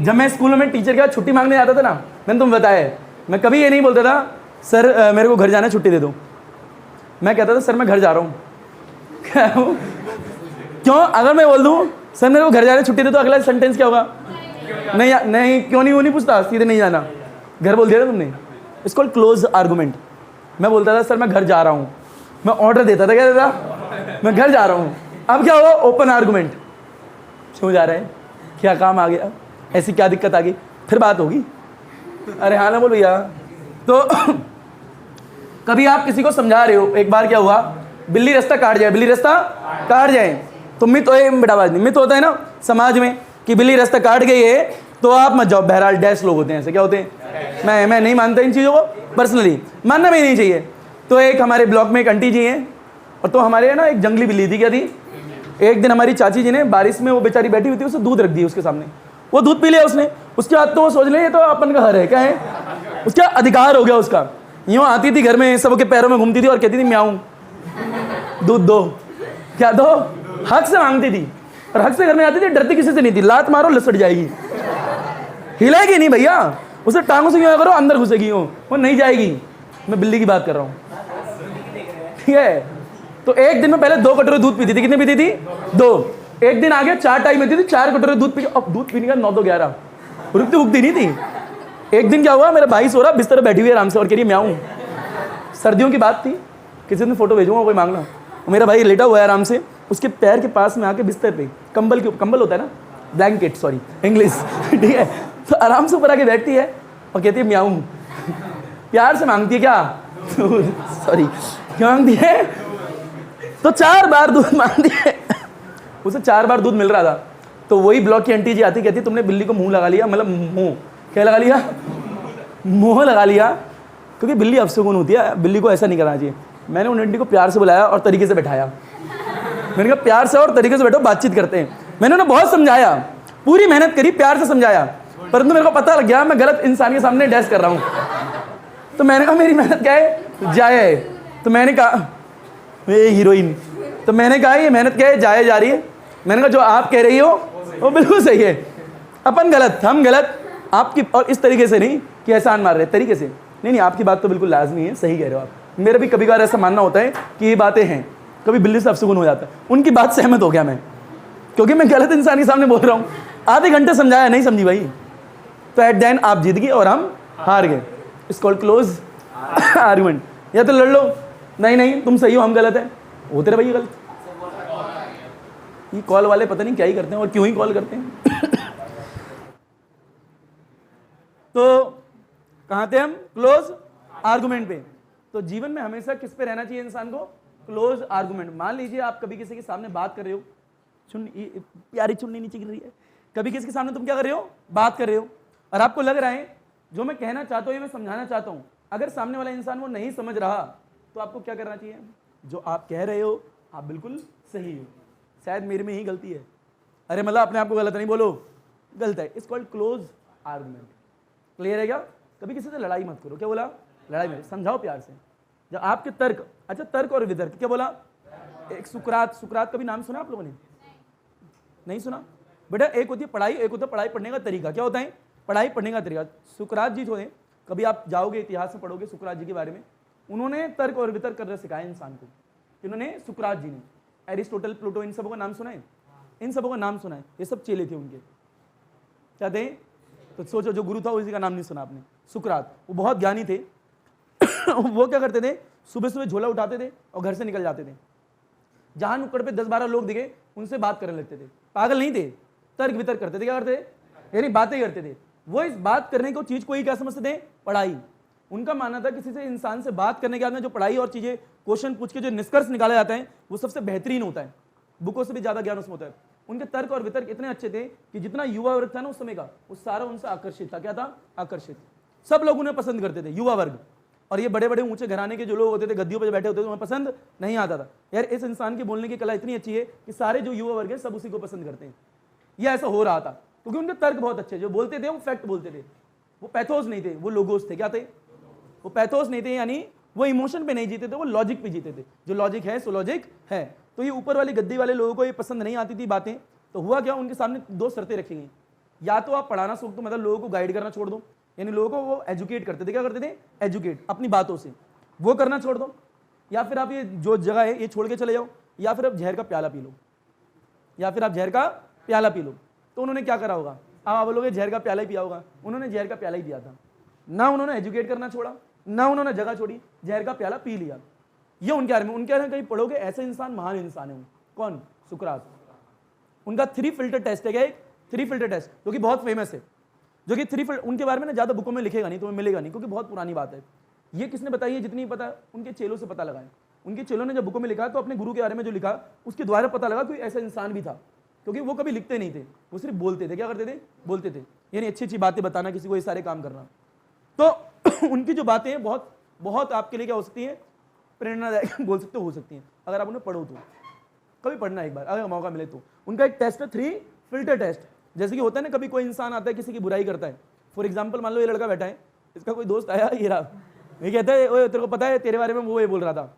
जब मैं स्कूल में टीचर के बाद छुट्टी मांगने जाता था ना, मैंने तुम्हें बताया है, मैं कभी ये नहीं बोलता था सर मेरे को घर जाना, छुट्टी दे दो। मैं कहता था सर मैं घर जा रहा हूँ। क्यों? अगर मैं बोल दूँ सर मेरे को घर जाना, छुट्टी दे दो, अगला सेंटेंस क्या होगा? नहीं नहीं, क्यों नहीं, वो नहीं पूछता, सीधे नहीं जाना, घर बोल दिया ना तुमने। It's called close argument. मैं बोलता था सर मैं घर जा रहा हूँ, मैं ऑर्डर देता था, क्या देता, मैं घर जा रहा हूँ। अब क्या हुआ? Open argument. क्यों जा रहे हैं, क्या काम आ गया, ऐसी क्या दिक्कत आ गई, फिर बात होगी। अरे हाँ ना बोलो यार। तो कभी आप किसी को समझा रहे हो, एक बार क्या हुआ, बिल्ली रास्ता काट जाए, बिल्ली रास्ता काट जाए, तो मित बेटा बात नहीं, मित होता है ना समाज में कि बिल्ली रास्ता काट गई है तो आप मत जाओ। बहरहाल डैश लोग होते हैं ऐसे, क्या होते हैं, मैं नहीं मानता इन चीज़ों को, पर्सनली मानना भी नहीं चाहिए। तो एक हमारे ब्लॉक में एक आंटी जी हैं, और तो हमारे ना एक जंगली बिल्ली थी, क्या थी, एक दिन हमारी चाची जी ने बारिश में, वो बेचारी बैठी हुई थी, उसे दूध रख दी उसके सामने, वो दूध पी लिया उसने। उसके बाद तो वो सोच ले ये तो अपन का घर है, क्या है, उसका अधिकार हो गया उसका। यूँ आती थी घर में, सबके पैरों में घूमती थी और कहती थी म्याऊं, दूध दो, क्या दो, हक से मांगती थी, और हक से घर में आती थी, डरती किसी से नहीं थी, लात मारो लसट जाएगी, हिलेगी नहीं भैया, उसे टांगों से क्यों करो, अंदर घुसेगी वो नहीं जाएगी। मैं बिल्ली की बात कर रहा हूँ, ठीक है। तो एक दिन में पहले 2 कटोरे दूध पीती थी, कितने पीती थी, 2। एक दिन आगे 4 टाइम पीती थी, 4 कटोरे दूध पी, अब दूध पीने का 9 तो 11, रुकती उगती नहीं थी। एक दिन क्या हुआ, मेरा भाई सो रहा बिस्तर पर बैठी हुई आराम से और कह रही म्याऊं। सर्दियों की बात थी, किसी दिन फोटो भेजूंगा, कोई मांगना। मेरा भाई लेटा हुआ है आराम से, उसके पैर के पास में आके बिस्तर पे, कंबल होता है ना, ब्लैंकेट, सॉरी इंग्लिश, ठीक है, तो आराम से ऊपर आके बैठती है और कहती है म्याऊं। प्यार से मांगती है क्या, सॉरी क्यों मांगती है, तो 4 बार दूध मांगती है। उसे 4 बार दूध मिल रहा था। तो वही ब्लॉक की आंटी जी आती, कहती तुमने बिल्ली को मुंह लगा लिया, मतलब मुंह क्या लगा लिया, मुंह लगा लिया, क्योंकि बिल्ली अपशगुन होती है, बिल्ली को ऐसा नहीं करना चाहिए। मैंने उन आंटी को प्यार से बुलाया और तरीके से बैठाया, मैंने कहा प्यार से और तरीके से बैठो, बातचीत करते हैं। मैंने उन्हें बहुत समझाया, पूरी मेहनत करी, प्यार से समझाया, परंतु मेरे को पता लग गया मैं गलत इंसान के सामने डैश कर रहा हूँ। तो मैंने कहा मेरी मेहनत क्या है, जाया है। तो मैंने कहा ये हीरोइन, तो मैंने कहा ये मेहनत क्या है, जाया जा रही है। मैंने कहा जो आप कह रही हो वो बिल्कुल सही है, अपन गलत, हम गलत, आपकी, और इस तरीके से नहीं कि एहसान मार रहे तरीके से, नहीं आपकी बात तो बिल्कुल लाजमी है, सही कह रहे हो आप। मेरा भी कभी कभार ऐसा मानना होता है कि ये बातें हैं, कभी बिल्ली से अपशगुन हो जाता है, उनकी बात सहमत हो गया मैं, क्योंकि मैं गलत इंसान के सामने बोल रहा हूँ। आधे घंटे समझाया, नहीं समझी भाई, तो एट द एंड आप जीत गए और हम हार गए। It's called close argument. या तो लड़ लो, नहीं तुम सही हो हम गलत है, होते रहे भाई गलत। ये कॉल वाले पता नहीं क्या ही करते हैं और क्यों ही कॉल करते हैं। तो कहाँ थे हम, क्लोज आर्गुमेंट पे। तो जीवन में हमेशा किस पे रहना चाहिए इंसान को, क्लोज आर्गुमेंट। मान लीजिए आप कभी किसी के सामने बात कर रहे हो, प्यारी चुन्नी नीचे गिर रही है, कभी किसी के सामने तुम क्या कर रहे हो, बात कर रहे हो, और आपको लग रहा है जो मैं कहना चाहता हूँ, ये मैं समझाना चाहता हूँ, अगर सामने वाला इंसान वो नहीं समझ रहा, तो आपको क्या करना चाहिए, जो आप कह रहे हो आप बिल्कुल सही हो, शायद मेरे में ही गलती है, अरे मतलब अपने आप को गलत नहीं बोलो, गलत है। It's called close argument. Clear है क्या? कभी किसी से लड़ाई मत करो। क्या बोला, लड़ाई में समझाओ प्यार से। जब आपके तर्क, अच्छा तर्क और वितर्क, क्या बोला, एक सुकरात का भी नाम सुना आप लोगों ने, नहीं सुना बेटा? एक होती है पढ़ाई, एक होता है पढ़ाई पढ़ने का तरीका। क्या होता है, पढ़ाई पढ़ने का तरीका। सुकरात जी जो है, कभी आप जाओगे इतिहास में पढ़ोगे सुकरात जी के बारे में, उन्होंने तर्क और वितर्क करना सिखाया इंसान को। इन्होंने, सुकरात जी ने, एरिस्टोटल, प्लूटो, इन सबों का नाम सुना है, इन सबों का नाम सुना है, ये सब चेले थे उनके। क्या थे? तो सोचो जो गुरु था उसी का नाम नहीं सुना आपने, सुकरात। वो बहुत ज्ञानी थे। वो क्या करते थे, सुबह सुबह झोला उठाते थे और घर से निकल जाते थे। जहां नुक्कड़ पे 10-12 लोग दिखे उनसे बात करने लगते थे। पागल नहीं थे, तर्क वितर्क करते थे। क्या करते थे, यानी बातें करते थे। वो इस बात करने को चीज को ही क्या समझते थे, पढ़ाई। उनका मानना था किसी से, इंसान से बात करने के बाद में जो पढ़ाई और चीजें क्वेश्चन पूछ के जो निष्कर्ष निकाले जाते हैं वो सबसे बेहतरीन होता है, बुकों से भी ज्यादा ज्ञान उसमें होता है। उनके तर्क और वितर्क इतने अच्छे थे कि जितना युवा वर्ग था ना उस समय का, वो सारा उनसे आकर्षित था। क्या था, आकर्षित। सब लोग उन्हें पसंद करते थे, युवा वर्ग। और ये बड़े बड़े ऊंचे घराने के जो लोग होते थे, गद्दियों पर बैठे होते थे, उन्हें पसंद नहीं आता था। यार इस इंसान की बोलने की कला इतनी अच्छी है कि सारे जो युवा वर्ग है सब उसी को पसंद करते हैं। ये ऐसा हो रहा था क्योंकि उनके तर्क बहुत अच्छे, जो बोलते थे वो फैक्ट बोलते थे, वो पैथोस नहीं थे, वो लोगोस थे। क्या थे, वो पैथोस नहीं थे, यानी वो इमोशन पे नहीं जीते थे, वो लॉजिक पे जीते थे। जो लॉजिक है सो लॉजिक है। तो ये ऊपर वाली गद्दी वाले लोगों को ये पसंद नहीं आती थी बातें। तो हुआ क्या, उनके सामने 2 शर्तें रखी गई। या तो आप पढ़ाना सीख दो, मतलब लोगों को गाइड करना छोड़ दो, यानी लोगों को वो एजुकेट करते थे, क्या करते थे, एजुकेट अपनी बातों से, वो करना छोड़ दो, या फिर आप ये जो जगह है ये छोड़ के चले जाओ, या फिर आप जहर का प्याला पी लो, या फिर आप जहर का प्याला पी लो। तो उन्होंने क्या करा होगा, आप बोलोगे जहर का प्याला ही पिया होगा, उन्होंने जहर का प्याला ही पिया था, ना उन्होंने एजुकेट करना छोड़ा, ना उन्होंने जगह छोड़ी, जहर का प्याला पी लिया। ये उनके बारे में, उनके बारे में कहीं पढ़ोगे ऐसे इंसान महान इंसान है। कौन, सुकरात। उनका 3 फिल्टर टेस्ट है, क्या एक 3 फिल्टर टेस्ट, जो कि बहुत फेमस है, जो कि 3 फिल्टर, उनके बारे में ना ज्यादा बुकों में लिखेगा नहीं, तुम्हें मिलेगा नहीं, क्योंकि बहुत पुरानी बात है। ये किसने बताई है, जितनी पता उनके चेलों से पता लगा है। उनके चेलों ने जब बुकों में लिखा तो अपने गुरु के बारे में जो लिखा उसके द्वारा पता लगा कोई ऐसा इंसान भी था, क्योंकि वो कभी लिखते नहीं थे, वो सिर्फ बोलते थे। क्या करते थे, बोलते थे, यानी अच्छी अच्छी बातें बताना, किसी को ये सारे काम करना। तो उनकी जो बातें हैं बहुत बहुत आपके लिए क्या हो सकती है, प्रेरणादायक बोल सकते हो सकती हैं, अगर आप उन्हें पढ़ो तो। कभी पढ़ना एक बार अगर मौका मिले तो। उनका एक टेस्ट है 3 फिल्टर टेस्ट। जैसे कि होता है ना, कभी कोई इंसान आता है किसी की बुराई करता है, फॉर एग्जाम्पल मान लो ये लड़का बैठा है, इसका कोई दोस्त आया, ये रहा, ये कहता है ओए तेरे को पता है तेरे बारे में वो ये बोल रहा था।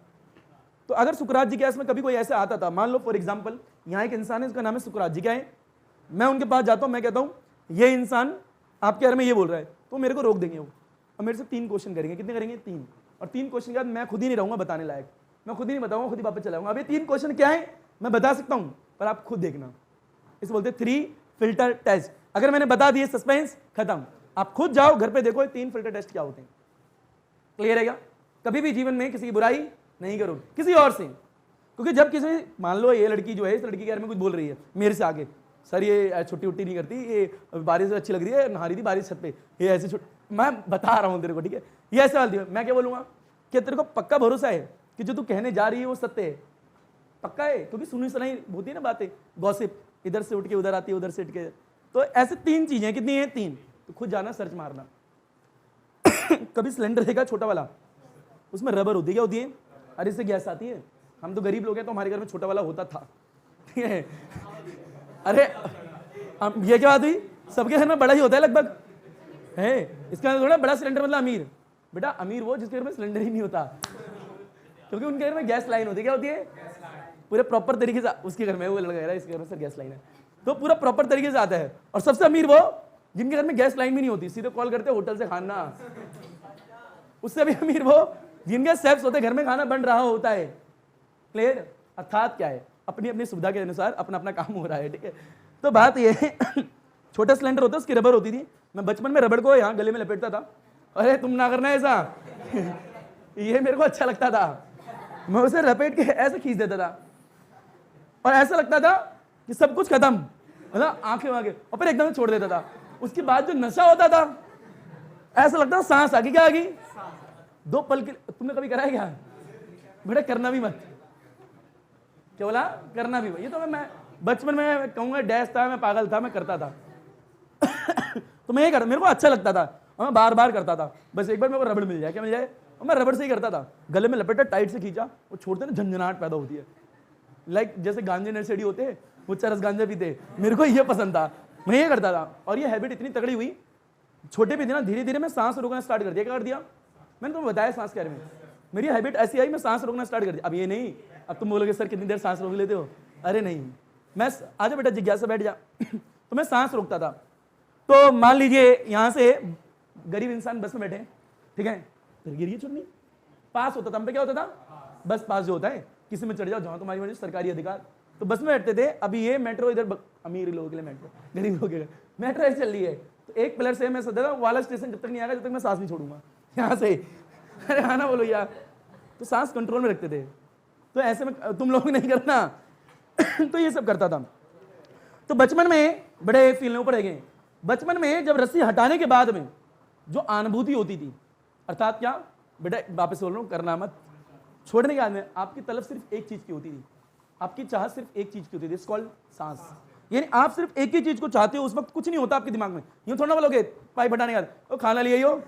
तो अगर सुकरात जी के आस में कभी कोई ऐसे आता था, मान लो फॉर एग्जाम्पल यहाँ एक इंसान है, इसका नाम है सुकरात जी, क्या है, मैं उनके पास जाता हूँ, मैं कहता हूँ ये इंसान आपके बारे में ये बोल रहा है, तो मेरे को रोक देंगे वो, और मेरे से 3 क्वेश्चन करेंगे। कितने करेंगे, 3। और 3 क्वेश्चन के बाद मैं खुद ही नहीं रहूंगा बताने लायक, मैं खुद ही नहीं बताऊंगा, खुद ही वापस चलाऊंगा। अब ये 3 क्वेश्चन क्या है मैं बता सकता हूँ, पर आप खुद देखना। इसे बोलते हैं 3 फिल्टर टेस्ट। अगर मैंने बता दिए सस्पेंस खत्म, आप खुद जाओ घर पे देखो 3 फिल्टर टेस्ट क्या होते हैं। क्लियर है क्या? कभी भी जीवन में किसी की बुराई नहीं करो किसी और से, क्योंकि जब किसी, मान लो ये लड़की जो है, इस लड़की के बारे में कुछ बोल रही है मेरे से आगे, सर ये छुट्टी उट्टी नहीं करती, ये बारिश अच्छी लग रही है, नहा रही थी बारिश छत पे, ये ऐसे मैं बता रहा हूँ तेरे को, ठीक है, ये ऐसे वाली, मैं क्या बोलूँगा कि तेरे को पक्का भरोसा है कि जो तू कहने जा रही है वो सत्य है, पक्का है, क्योंकि सुनी सुनाई होती है ना बातें, गॉसिप, इधर से उठ के उधर आती है, उधर से उठ के। तो ऐसे 3 चीजें, कितनी है, 3, तो खुद जाना सर्च मारना। कभी सिलेंडर देखा छोटा वाला, उसमें रबर होती है, क्या होती है, अरे इससे गैस आती है। हम तो गरीब लोग हैं, तो हमारे घर में छोटा वाला होता था, ठीक है। अरे ये क्या बात हुई, सबके घर में बड़ा ही होता है लगभग, है इसका थोड़ा बड़ा सिलेंडर मतलब अमीर। बेटा अमीर वो जिसके घर में सिलेंडर ही नहीं होता, क्योंकि उनके घर में गैस लाइन होती है, क्या होती है, पूरे प्रॉपर तरीके से। उसके घर में वो लगा रहा है, इसके घर में सर गैस लाइन है, तो पूरा प्रॉपर तरीके से आता है। और सबसे अमीर वो जिनके घर में गैस लाइन भी नहीं होती, सीधे कॉल करते होटल से खाना। उससे भी अमीर वो जिनके सेफ्स होते, घर में खाना बन रहा होता है। क्लियर? अर्थात क्या है, अपनी अपनी सुविधा के अनुसार अपना अपना काम हो रहा है, ठीक है। तो बात ये है, छोटा सिलेंडर होता है, उसकी रबर होती थी। मैं बचपन में रबड़ को यहाँ गले में लपेटता था, अरे तुम ना करना ऐसा। ये मेरे को अच्छा लगता था, मैं उसे लपेट के ऐसे खींच देता था, और ऐसा लगता था कि सब कुछ खत्म, मतलब आंखें वांखें, और फिर एकदम छोड़ देता था। उसके बाद जो नशा होता था, ऐसा लगता था सांस आ गई, क्या आ गई, 2 पल के। तुमने कभी करा है क्या? बेटा करना भी मत, क्या बोला, करना भी मत। ये तो मैं बचपन में कहूंगा डैश था, मैं पागल था, मैं करता था। तो मैं ये करता, मेरे को अच्छा लगता था, और मैं बार बार करता था। बस एक बार मेरे को रबड़ मिल जाए, क्या मिल जाए, और मैं रबड़ से ही करता था। गले में लपेटा, टाइट से खींचा, वो छोड़ते ना झंझनाहट पैदा होती है, लाइक जैसे गांजे नर्सरी होते हैं, वो चरस गांजा पीते, मेरे को ये पसंद था, मैं ये करता था। और ये हैबिट इतनी तगड़ी हुई, छोटे भी थे ना, धीरे धीरे मैं सांस रोकना स्टार्ट कर दिया। क्या कर दिया, मैंने तुम्हें बताया सांस के बारे में, मेरी हैबिट ऐसी आई, मैं सांस रोकना स्टार्ट कर दिया। अब ये नहीं, अब तुम बोलोगे सर कितनी देर सांस रोक लेते हो, अरे नहीं, मैं आजा बेटा जिज्ञासा बैठ जा। तो मैं सांस रोकता था। तो मान लीजिए यहाँ से गरीब इंसान बस में बैठे, ठीक है, फिर गिरिए चुन्नी, पास होता था, हम पे क्या होता था, बस पास जो होता है, किसी में चढ़ जाओ जहाँ तुम्हारी वजह सरकारी अधिकार, तो बस में बैठते थे। अभी ये मेट्रो इधर अमीर लोगों के लिए मेट्रो, गरीब लोगों के लिए मेट्रो ऐसे चल रही है, तो एक पिलर से मैं सोचता था वाला स्टेशन जब तक नहीं आएगा, जब तक मैं सांस नहीं छोड़ूंगा यहाँ से। अरे आना बोलो यार, तो सांस कंट्रोल में रखते थे। तो ऐसे में तुम लोग नहीं करना। तो ये सब करता था। तो बचपन में बड़े फीलने ऊपर गए, बचपन में जब रस्सी हटाने के बाद में जो अनुभूति होती थी, अर्थात क्या बेटा, वापस बोल रहा हूँ, करना मत, छोड़ने के बाद में आपकी तलब सिर्फ एक चीज की होती थी, आपकी चाहत सिर्फ एक चीज की होती थी, इट्स कॉल्ड सांस। यानी आप सिर्फ एक ही चीज को चाहते हो, उस वक्त कुछ नहीं होता आपके दिमाग में। यूं थोड़ा बोलोगे पाइप हटाने के बाद, वो खाना लिए हो,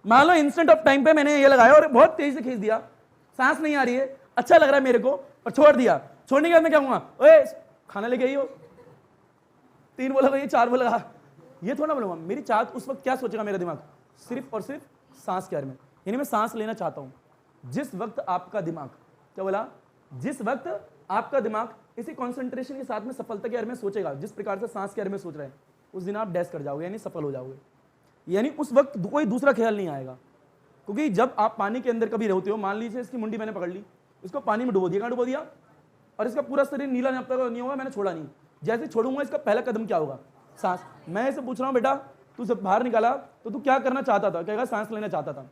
मान लो इंस्टेंट ऑफ टाइम पे मैंने ये लगाया और बहुत तेजी से खींच दिया, सांस नहीं आ रही है, अच्छा लग रहा है मेरे को, और छोड़ दिया। छोड़ने के बाद मैं क्या कहूंगा, ओए खाना लेके आई हो, 3 बोला, ये 4 बोला, ये थोड़ा बोलूंगा। मेरी चाहत उस वक्त क्या सोचेगा मेरा दिमाग, सिर्फ और सिर्फ सांस के बारे में। यानी मैं सांस लेना चाहता हूं। जिस वक्त आपका दिमाग, क्या बोला, जिस वक्त आपका दिमाग इसी कंसंट्रेशन के साथ में सफलता के बारे में सोचेगा, जिस प्रकार से सांस के बारे में सोच रहा है, उस दिन आप डैश कर जाओगे, यानी सफल हो जाओगे। यानी उस वक्त कोई दूसरा ख्याल नहीं आएगा, क्योंकि जब आप पानी के अंदर कभी रहते हो, मान लीजिए इसकी मुंडी मैंने पकड़ ली, इसको पानी में डुबो दिया, कहाँ डुबो दिया, और इसका पूरा शरीर नीला जब तक नहीं होगा, मैंने छोड़ा नहीं, जैसे छोड़ूंगा इसका पहला कदम क्या होगा, सांस। मैं इसे पूछ रहा हूँ, बेटा तू जब बाहर निकाला तो तू क्या करना चाहता था, कहेगा सांस लेना चाहता था।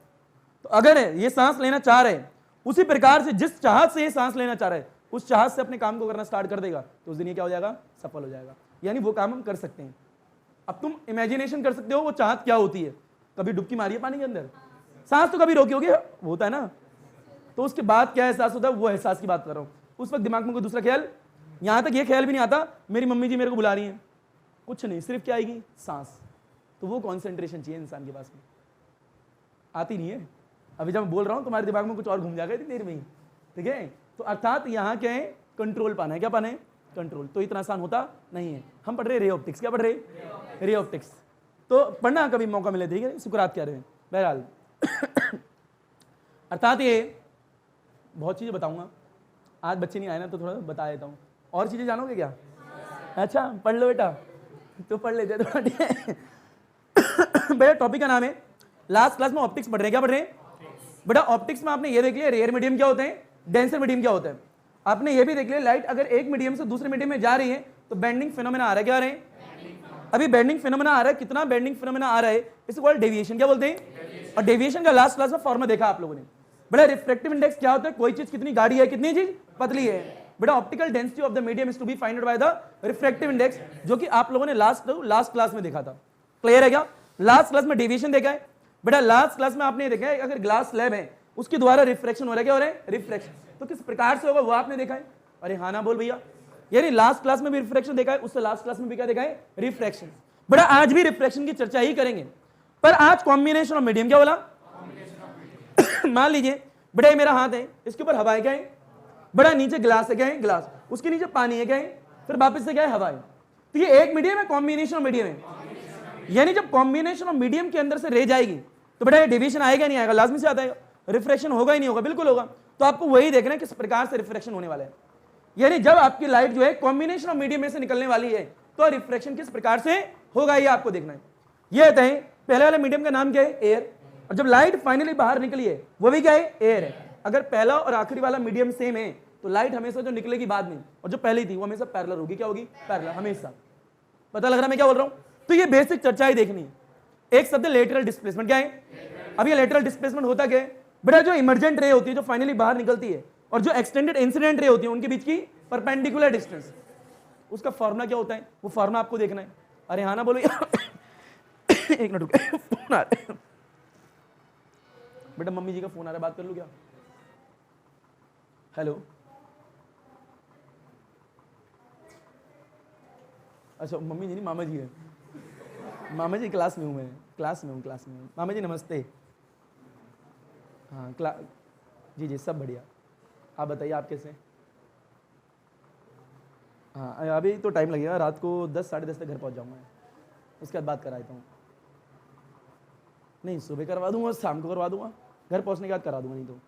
तो अगर ये सांस लेना चाह रहे, उसी प्रकार से जिस चाहत से ये सांस लेना चाह रहे, उस चाहत से अपने काम को करना स्टार्ट कर देगा, तो उस दिन ये क्या हो जाएगा, सफल हो जाएगा। यानी वो काम हम कर सकते हैं। अब तुम इमेजिनेशन कर सकते हो वो चाहत क्या होती है। कभी डुबकी मारी है पानी के अंदर, सांस तो कभी रोकी होगी, वो होता है ना, तो उसके बाद क्या एहसास होता है, वो एहसास की बात कर रहा हूं। उस वक्त दिमाग में कोई दूसरा ख्याल, यहां तक ये ख्याल भी नहीं आता मेरी मम्मी जी मेरे को बुला रही हैं, कुछ नहीं, सिर्फ क्या आएगी, सांस। तो वो कॉन्सेंट्रेशन चाहिए इंसान के पास में, आती नहीं है। अभी जब मैं बोल रहा हूं तुम्हारे दिमाग में कुछ और घूम जाएगा इतनी देर में ही, ठीक है। तो अर्थात यहाँ क्या है, कंट्रोल पाना है। क्या पाना है, कंट्रोल। तो इतना आसान होता नहीं है। हम पढ़ रहे रे ऑप्टिक्स, क्या पढ़ रहे, रे ऑप्टिक्स। तो पढ़ना कभी मौका मिले, ठीक है, सुकरात कह रहे हैं। बहरहाल अर्थात ये बहुत चीजें बताऊंगा, आज बच्चे नहीं आए ना तो थोड़ा बता देता हूँ। और चीजें जानोगे क्या? अच्छा पढ़ लो बेटा, तो पढ़ लेते तो ठीक है। बेटा टॉपिक का नाम है, लास्ट क्लास में ऑप्टिक्स पढ़ रहे हैं। क्या पढ़ रहे हैं बेटा? ऑप्टिक्स में आपने ये देख लिया रेयर मीडियम क्या होते हैं, डेंसर मीडियम क्या होता है। आपने ये भी देख लिया लाइट अगर एक मीडियम से दूसरे मीडियम में जा रही है तो बेंडिंग फिनोमेना आ रहा है। क्या आ रहा है? अभी बेंडिंग फिनोमेना आ रहा है। कितना बेंडिंग फिनोमेना आ रहा है, इसे कॉल्ड डेविएशन। क्या बोलते हैं? और डेविएशन का लास्ट क्लास में फॉर्मूला देखा आप लोगों ने। बेटा रिफ्रैक्टिव इंडेक्स क्या होता है? कोई चीज कितनी गाढ़ी है, कितनी चीज पतली है। बेटा optical density of the medium is to be find by the refractive index, जो कि आप लोगों ने लास्ट क्लास में देखा था। क्लियर है क्या? लास्ट क्लास में डेविएशन देखा है। बेटा लास्ट क्लास में आपने देखा है अगर ग्लास स्लैब है उसके द्वारा रिफ्रैक्शन हो रहा है। क्या हो रहा है? रिफ्रैक्शन। तो किस प्रकार से होगा वो आपने देखा है। अरे हाँ ना बोल भैया। यानी लास्ट क्लास में भी रिफ्रैक्शन देखा है, उससे लास्ट क्लास में भी क्या देखा है? रिफ्रैक्शन। बेटा आज भी रिफ्रैक्शन की चर्चा ही करेंगे, पर आज कॉम्बिनेशन ऑफ मीडियम। क्या बोला? मान लीजिए बेटा ये मेरा हाथ है, इसके ऊपर हवा है। क्या है? बड़ा नीचे ग्लास है। क्या है? ग्लास। उसके नीचे पानी है। क्या है? फिर वापस से क्या है? हवा है। तो ये एक मीडियम है, कॉम्बिनेशन ऑफ मीडियम है। यानी जब कॉम्बिनेशन ऑफ मीडियम के अंदर से रह जाएगी तो बेटा ये डिवीजन आएगा नहीं आएगा? लाजमी से आता है। रिफ्रैक्शन होगा ही नहीं होगा? बिल्कुल होगा। तो आपको वही देखना है किस प्रकार से रिफ्रैक्शन होने वाला है। यानी जब आपकी लाइट जो है कॉम्बिनेशन ऑफ मीडियम में से निकलने वाली है तो रिफ्रैक्शन किस प्रकार से होगा ये आपको देखना है। ये होता है पहले वाले मीडियम का नाम क्या है? एयर। और जब लाइट फाइनली बाहर निकली है वो भी क्या है? एयर है। अगर पहला और आखिरी वाला मीडियम सेम है तो लाइट हमेशा जो निकलेगी बाद में और जो पहली थी वो हमेशा पैरेलल होगी। क्या होगी? पैरेलल हमेशा। पता लग रहा है मैं क्या बोल रहा हूं? तो ये बेसिक चर्चा ही देखनी है। एक शब्द लेटरल डिस्प्लेसमेंट। क्या है? अब ये लेटरल डिस्प्लेसमेंट होता क्या है बेटा? जो इमर्जेंट रे होती है जो फाइनली बाहर निकलती है और जो एक्सटेंडेड इंसिडेंट रे होती है उनके बीच की परपेंडिकुलर डिस्टेंस, उसका फॉर्मूला क्या होता है वो फॉर्मूला आपको देखना है। अरे हाँ ना बोलो एक मिनट रुको, फोन आ रहा है बेटा, मम्मी जी का फोन आ रहा है, बात कर लूं क्या? हेलो। अच्छा मम्मी जी नहीं, मामा जी है। मामा जी क्लास में हूँ मैं, क्लास में हूँ। मामा जी नमस्ते। हाँ जी जी सब बढ़िया। आप बताइए आप कैसे? हाँ अभी तो टाइम लगेगा, रात को 10 साढ़े 10 तक घर पहुँच जाऊँगा, उसके बाद बात कराता हूँ। नहीं सुबह करवा दूंगा, शाम को करवा दूंगा, घर पहुँचने के बाद करा दूंगा। नहीं तो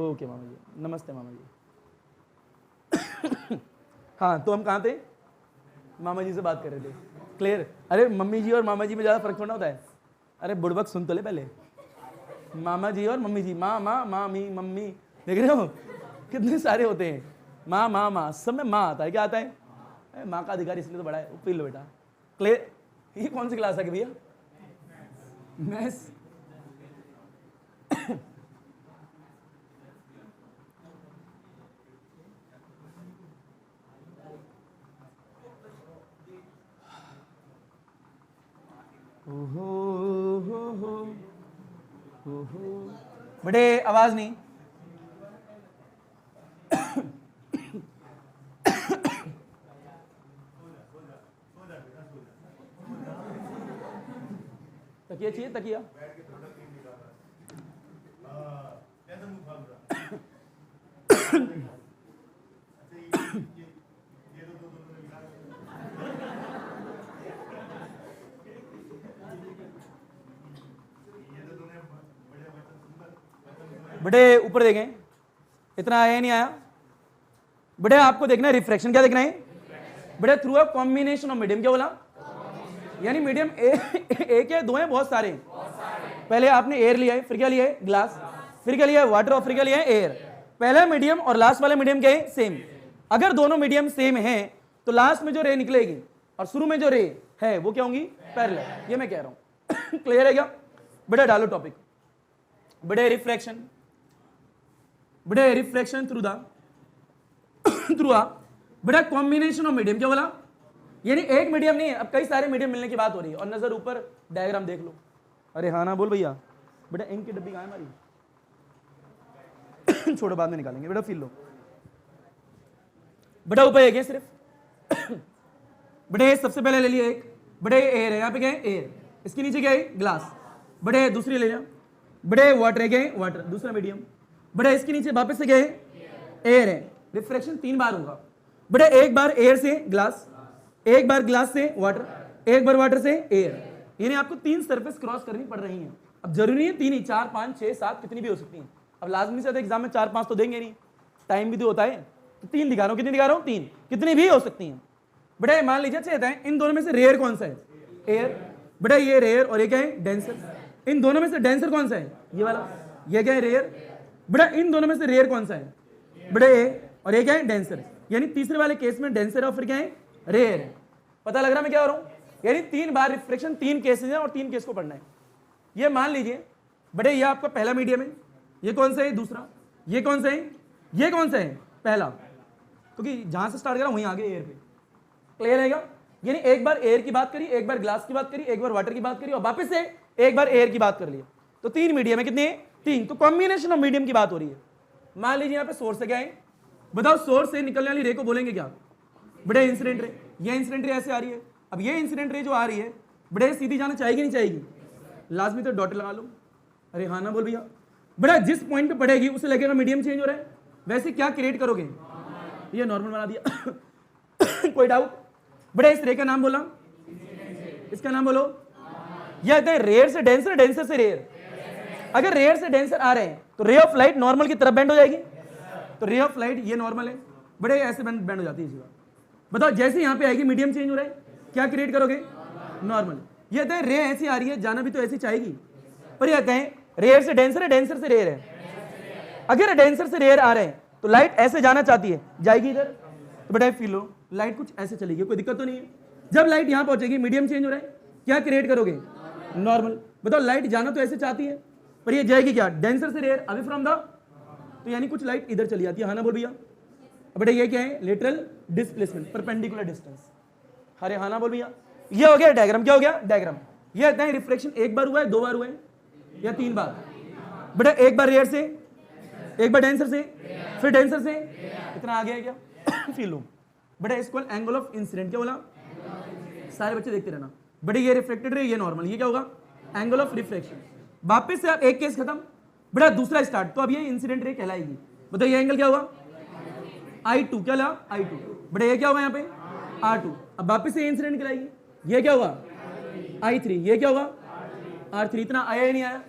ओके मामा जी, नमस्ते मामा जी। हाँ तो हम कहाँ थे? मामा जी से बात कर रहे थे। क्लियर? अरे मम्मी जी और मामा जी में ज़्यादा फर्क थोड़ा होता है। अरे बुड़बक सुन तो ले पहले। मामा जी और मम्मी जी, माँ माँ मामी मम्मी, देख रहे हो कितने सारे होते हैं। माँ माँ माँ, सब में माँ आता है। क्या आता है? माँ का अधिकार इसलिए तो बड़ा है। पी लो बेटा। क्लियर? ये कौन सी क्लास है कि भैया? मैथ्स। बड़े आवाज नहीं। तकिया चाहिए? तकिया बड़े ऊपर देखें, इतना आया नहीं आया? बड़े आपको देखना है रिफ्रैक्शन। क्या देखना है? बेटा through a combination of medium, क्या बोला, यानी मीडियम एक है, दो है, बहुत सारे। पहले आपने एयर लिया है, फिर क्या लिया है, ग्लास, फिर क्या लिया है, वाटर, और फिर क्या लिया है, एयर। पहला मीडियम और लास्ट वाला मीडियम क्या है, सेम। अगर दोनों मीडियम सेम है तो लास्ट में जो रे निकलेगी और शुरू में जो रे है वो क्या होंगी, पैरेलल। ये मैं कह रहा हूं। क्लियर है क्या? बेटा डालो टॉपिक। बेटा रिफ्लेक्शन थ्रू द बेटा कॉम्बिनेशन ऑफ मीडियम, क्या बोला, यानी एक मीडियम नहीं है, अब कई सारे मीडियम मिलने की बात हो रही है। और नजर ऊपर डायग्राम देख लो। अरे हाँ ना बोल भैया। बेटा इंक की डब्बी कहाँ है हमारी? छोड़ो बाद में निकालेंगे। बेटा फील लो। बेटा ऊपर एक है सिर्फ। बेटे सबसे पहले ले लिया एक, बड़े एयर है, यहाँ पे क्या है, एयर, इसके नीचे क्या है, ग्लास। बड़े दूसरी ले लिया, बड़े वाटर है, क्या है, वाटर, दूसरा मीडियम। बड़े इसके नीचे वापस से क्या है, एयर है। रिफ्रैक्शन 3 बार होगा। बड़े एक बार एयर से ग्लास, एक बार ग्लास से वाटर, एक बार वाटर से एयर, यानी आपको 3 सरफेस क्रॉस करनी पड़ रही हैं। अब जरूरी है 3 ही, 4 5 6 7 कितनी भी हो सकती हैं। अब लाजमी से एग्जाम में 4 5 तो देंगे नहीं, टाइम भी तो होता है, तो 3 दिखा रहा हूं। कितनी दिखा रहा हूं, 3, कितनी भी हो सकती हैं। बेटा मान लीजिए अच्छा है, इन दोनों में से रेयर कौन सा है, एयर। बेटा ये रेयर और ये क्या है, डेंसर। इन दोनों में से डेंसर कौन सा है, ये वाला, ये क्या है, रेयर। बेटा इन दोनों में से रेयर कौन सा है, बेटा ए, और ये क्या है, डेंसर। यानी तीसरे वाले केस में डेंसर और फिर क्या है, रेयर है। पता लग रहा मैं क्या हो रहा हूं, यानी 3 बार रिफ्रैक्शन, 3 केसेस हैं और 3 केस को पढ़ना है। ये मान लीजिए बेटे ये आपका पहला मीडियम है, ये कौन सा है, दूसरा, ये कौन सा है, ये कौन सा है, पहला, क्योंकि जहां से स्टार्ट करा वहीं आगे एयर पे। क्लियर रहेगा? यानी एक बार एयर की बात करी, एक बार ग्लास की बात करी, एक बार वाटर की बात करी और वापस से एक बार एयर की बात कर लिया, तो 3 मीडियम है। कितने, 3। तो कॉम्बिनेशन ऑफ मीडियम की बात हो रही है। मान लीजिए यहाँ पे सोर्स है, क्या है, बताओ, सोर्स से निकलने वाली रे को बोलेंगे क्या, बेटे इंसिडेंट रे। ये इंसिडेंट रे ऐसे आ रही है। अब ये इंसिडेंट रे जो आ रही है बेटे सीधी जाना चाहेगी नहीं चाहेगी, लाजमी तो डॉट लगा लो। अरे हाँ ना बोल भैया। बेटा जिस पॉइंट पे पड़ेगी उसे लगेगा मीडियम चेंज हो रहा है, वैसे क्या क्रिएट करोगे, ये नॉर्मल बना दिया। कोई डाउट? बेटा इस रे का नाम बोला, इसका नाम बोलो। यह कहते हैं रेयर से डेंसर, डेंसर से रेयर। अगर रेयर से डेंसर आ रहे हैं तो रे ऑफ लाइट नॉर्मल की तरफ बेंड हो जाएगी। तो रे ऑफ लाइट ये नॉर्मल है, बड़े ऐसे बेंड हो जाती है। बताओ जैसे यहां पे आएगी मीडियम चेंज हो रहा है, क्या क्रिएट करोगे, नॉर्मल। ये कहते हैं रे ऐसी आ रही है, जाना भी तो ऐसी चाहेगी, पर ये कहते हैं रेयर से डेंसर है, डेंसर से रेयर है। अगर डेंसर से रेयर आ रहे हैं तो लाइट ऐसे जाना चाहती है, जाएगी इधर। तो बेटा फील लो, लाइट कुछ ऐसे चलेगी, कोई दिक्कत तो नहीं है। जब लाइट यहां पहुंचेगी, मीडियम चेंज हो रहा है, क्या क्रिएट करोगे, नॉर्मल। बताओ लाइट जाना तो ऐसे चाहती है, पर ये जाएगी क्या, डेंसर से रेयर, अवे फ्रॉम द, तो यानी कुछ लाइट इधर चली जाती है। हाँ ना बोल भैया। बेटा ये क्या है, लेटरल डिस्प्लेसमेंट, परपेंडिकुलर डिस्टेंस। अरे हाँ ना बोल भैया। ये हो गया डायग्राम, क्या हो गया, डायग्राम। ये कहते हैं रिफ्लेक्शन एक बार हुआ है, 2 बार हुआ है या 3 बार। बेटा एक बार रेयर से, एक बार डेंसर से, फिर डेंसर से, इतना आ गया है क्या। Feel low. बेटा इसको एंगल ऑफ इंसिडेंट, क्या बोला, सारे बच्चे देखते रहना। बेटा ये रिफ्लेक्टेड रे, ये नॉर्मल, ये क्या होगा, एंगल ऑफ रिफ्लेक्शन। वापस से आप एक केस खत्म, बेटा दूसरा स्टार्ट, तो अब ये इंसिडेंट रे कहलाएगी। बताओ ये एंगल क्या होगा, I2, क्या लगा, I2। बेटा ये क्या होगा यहाँ पे, R2। अब वापस से इंसिडेंट कहलाएगी, ये क्या होगा, I3, ये क्या होगा, R3। इतना आया ही नहीं आया।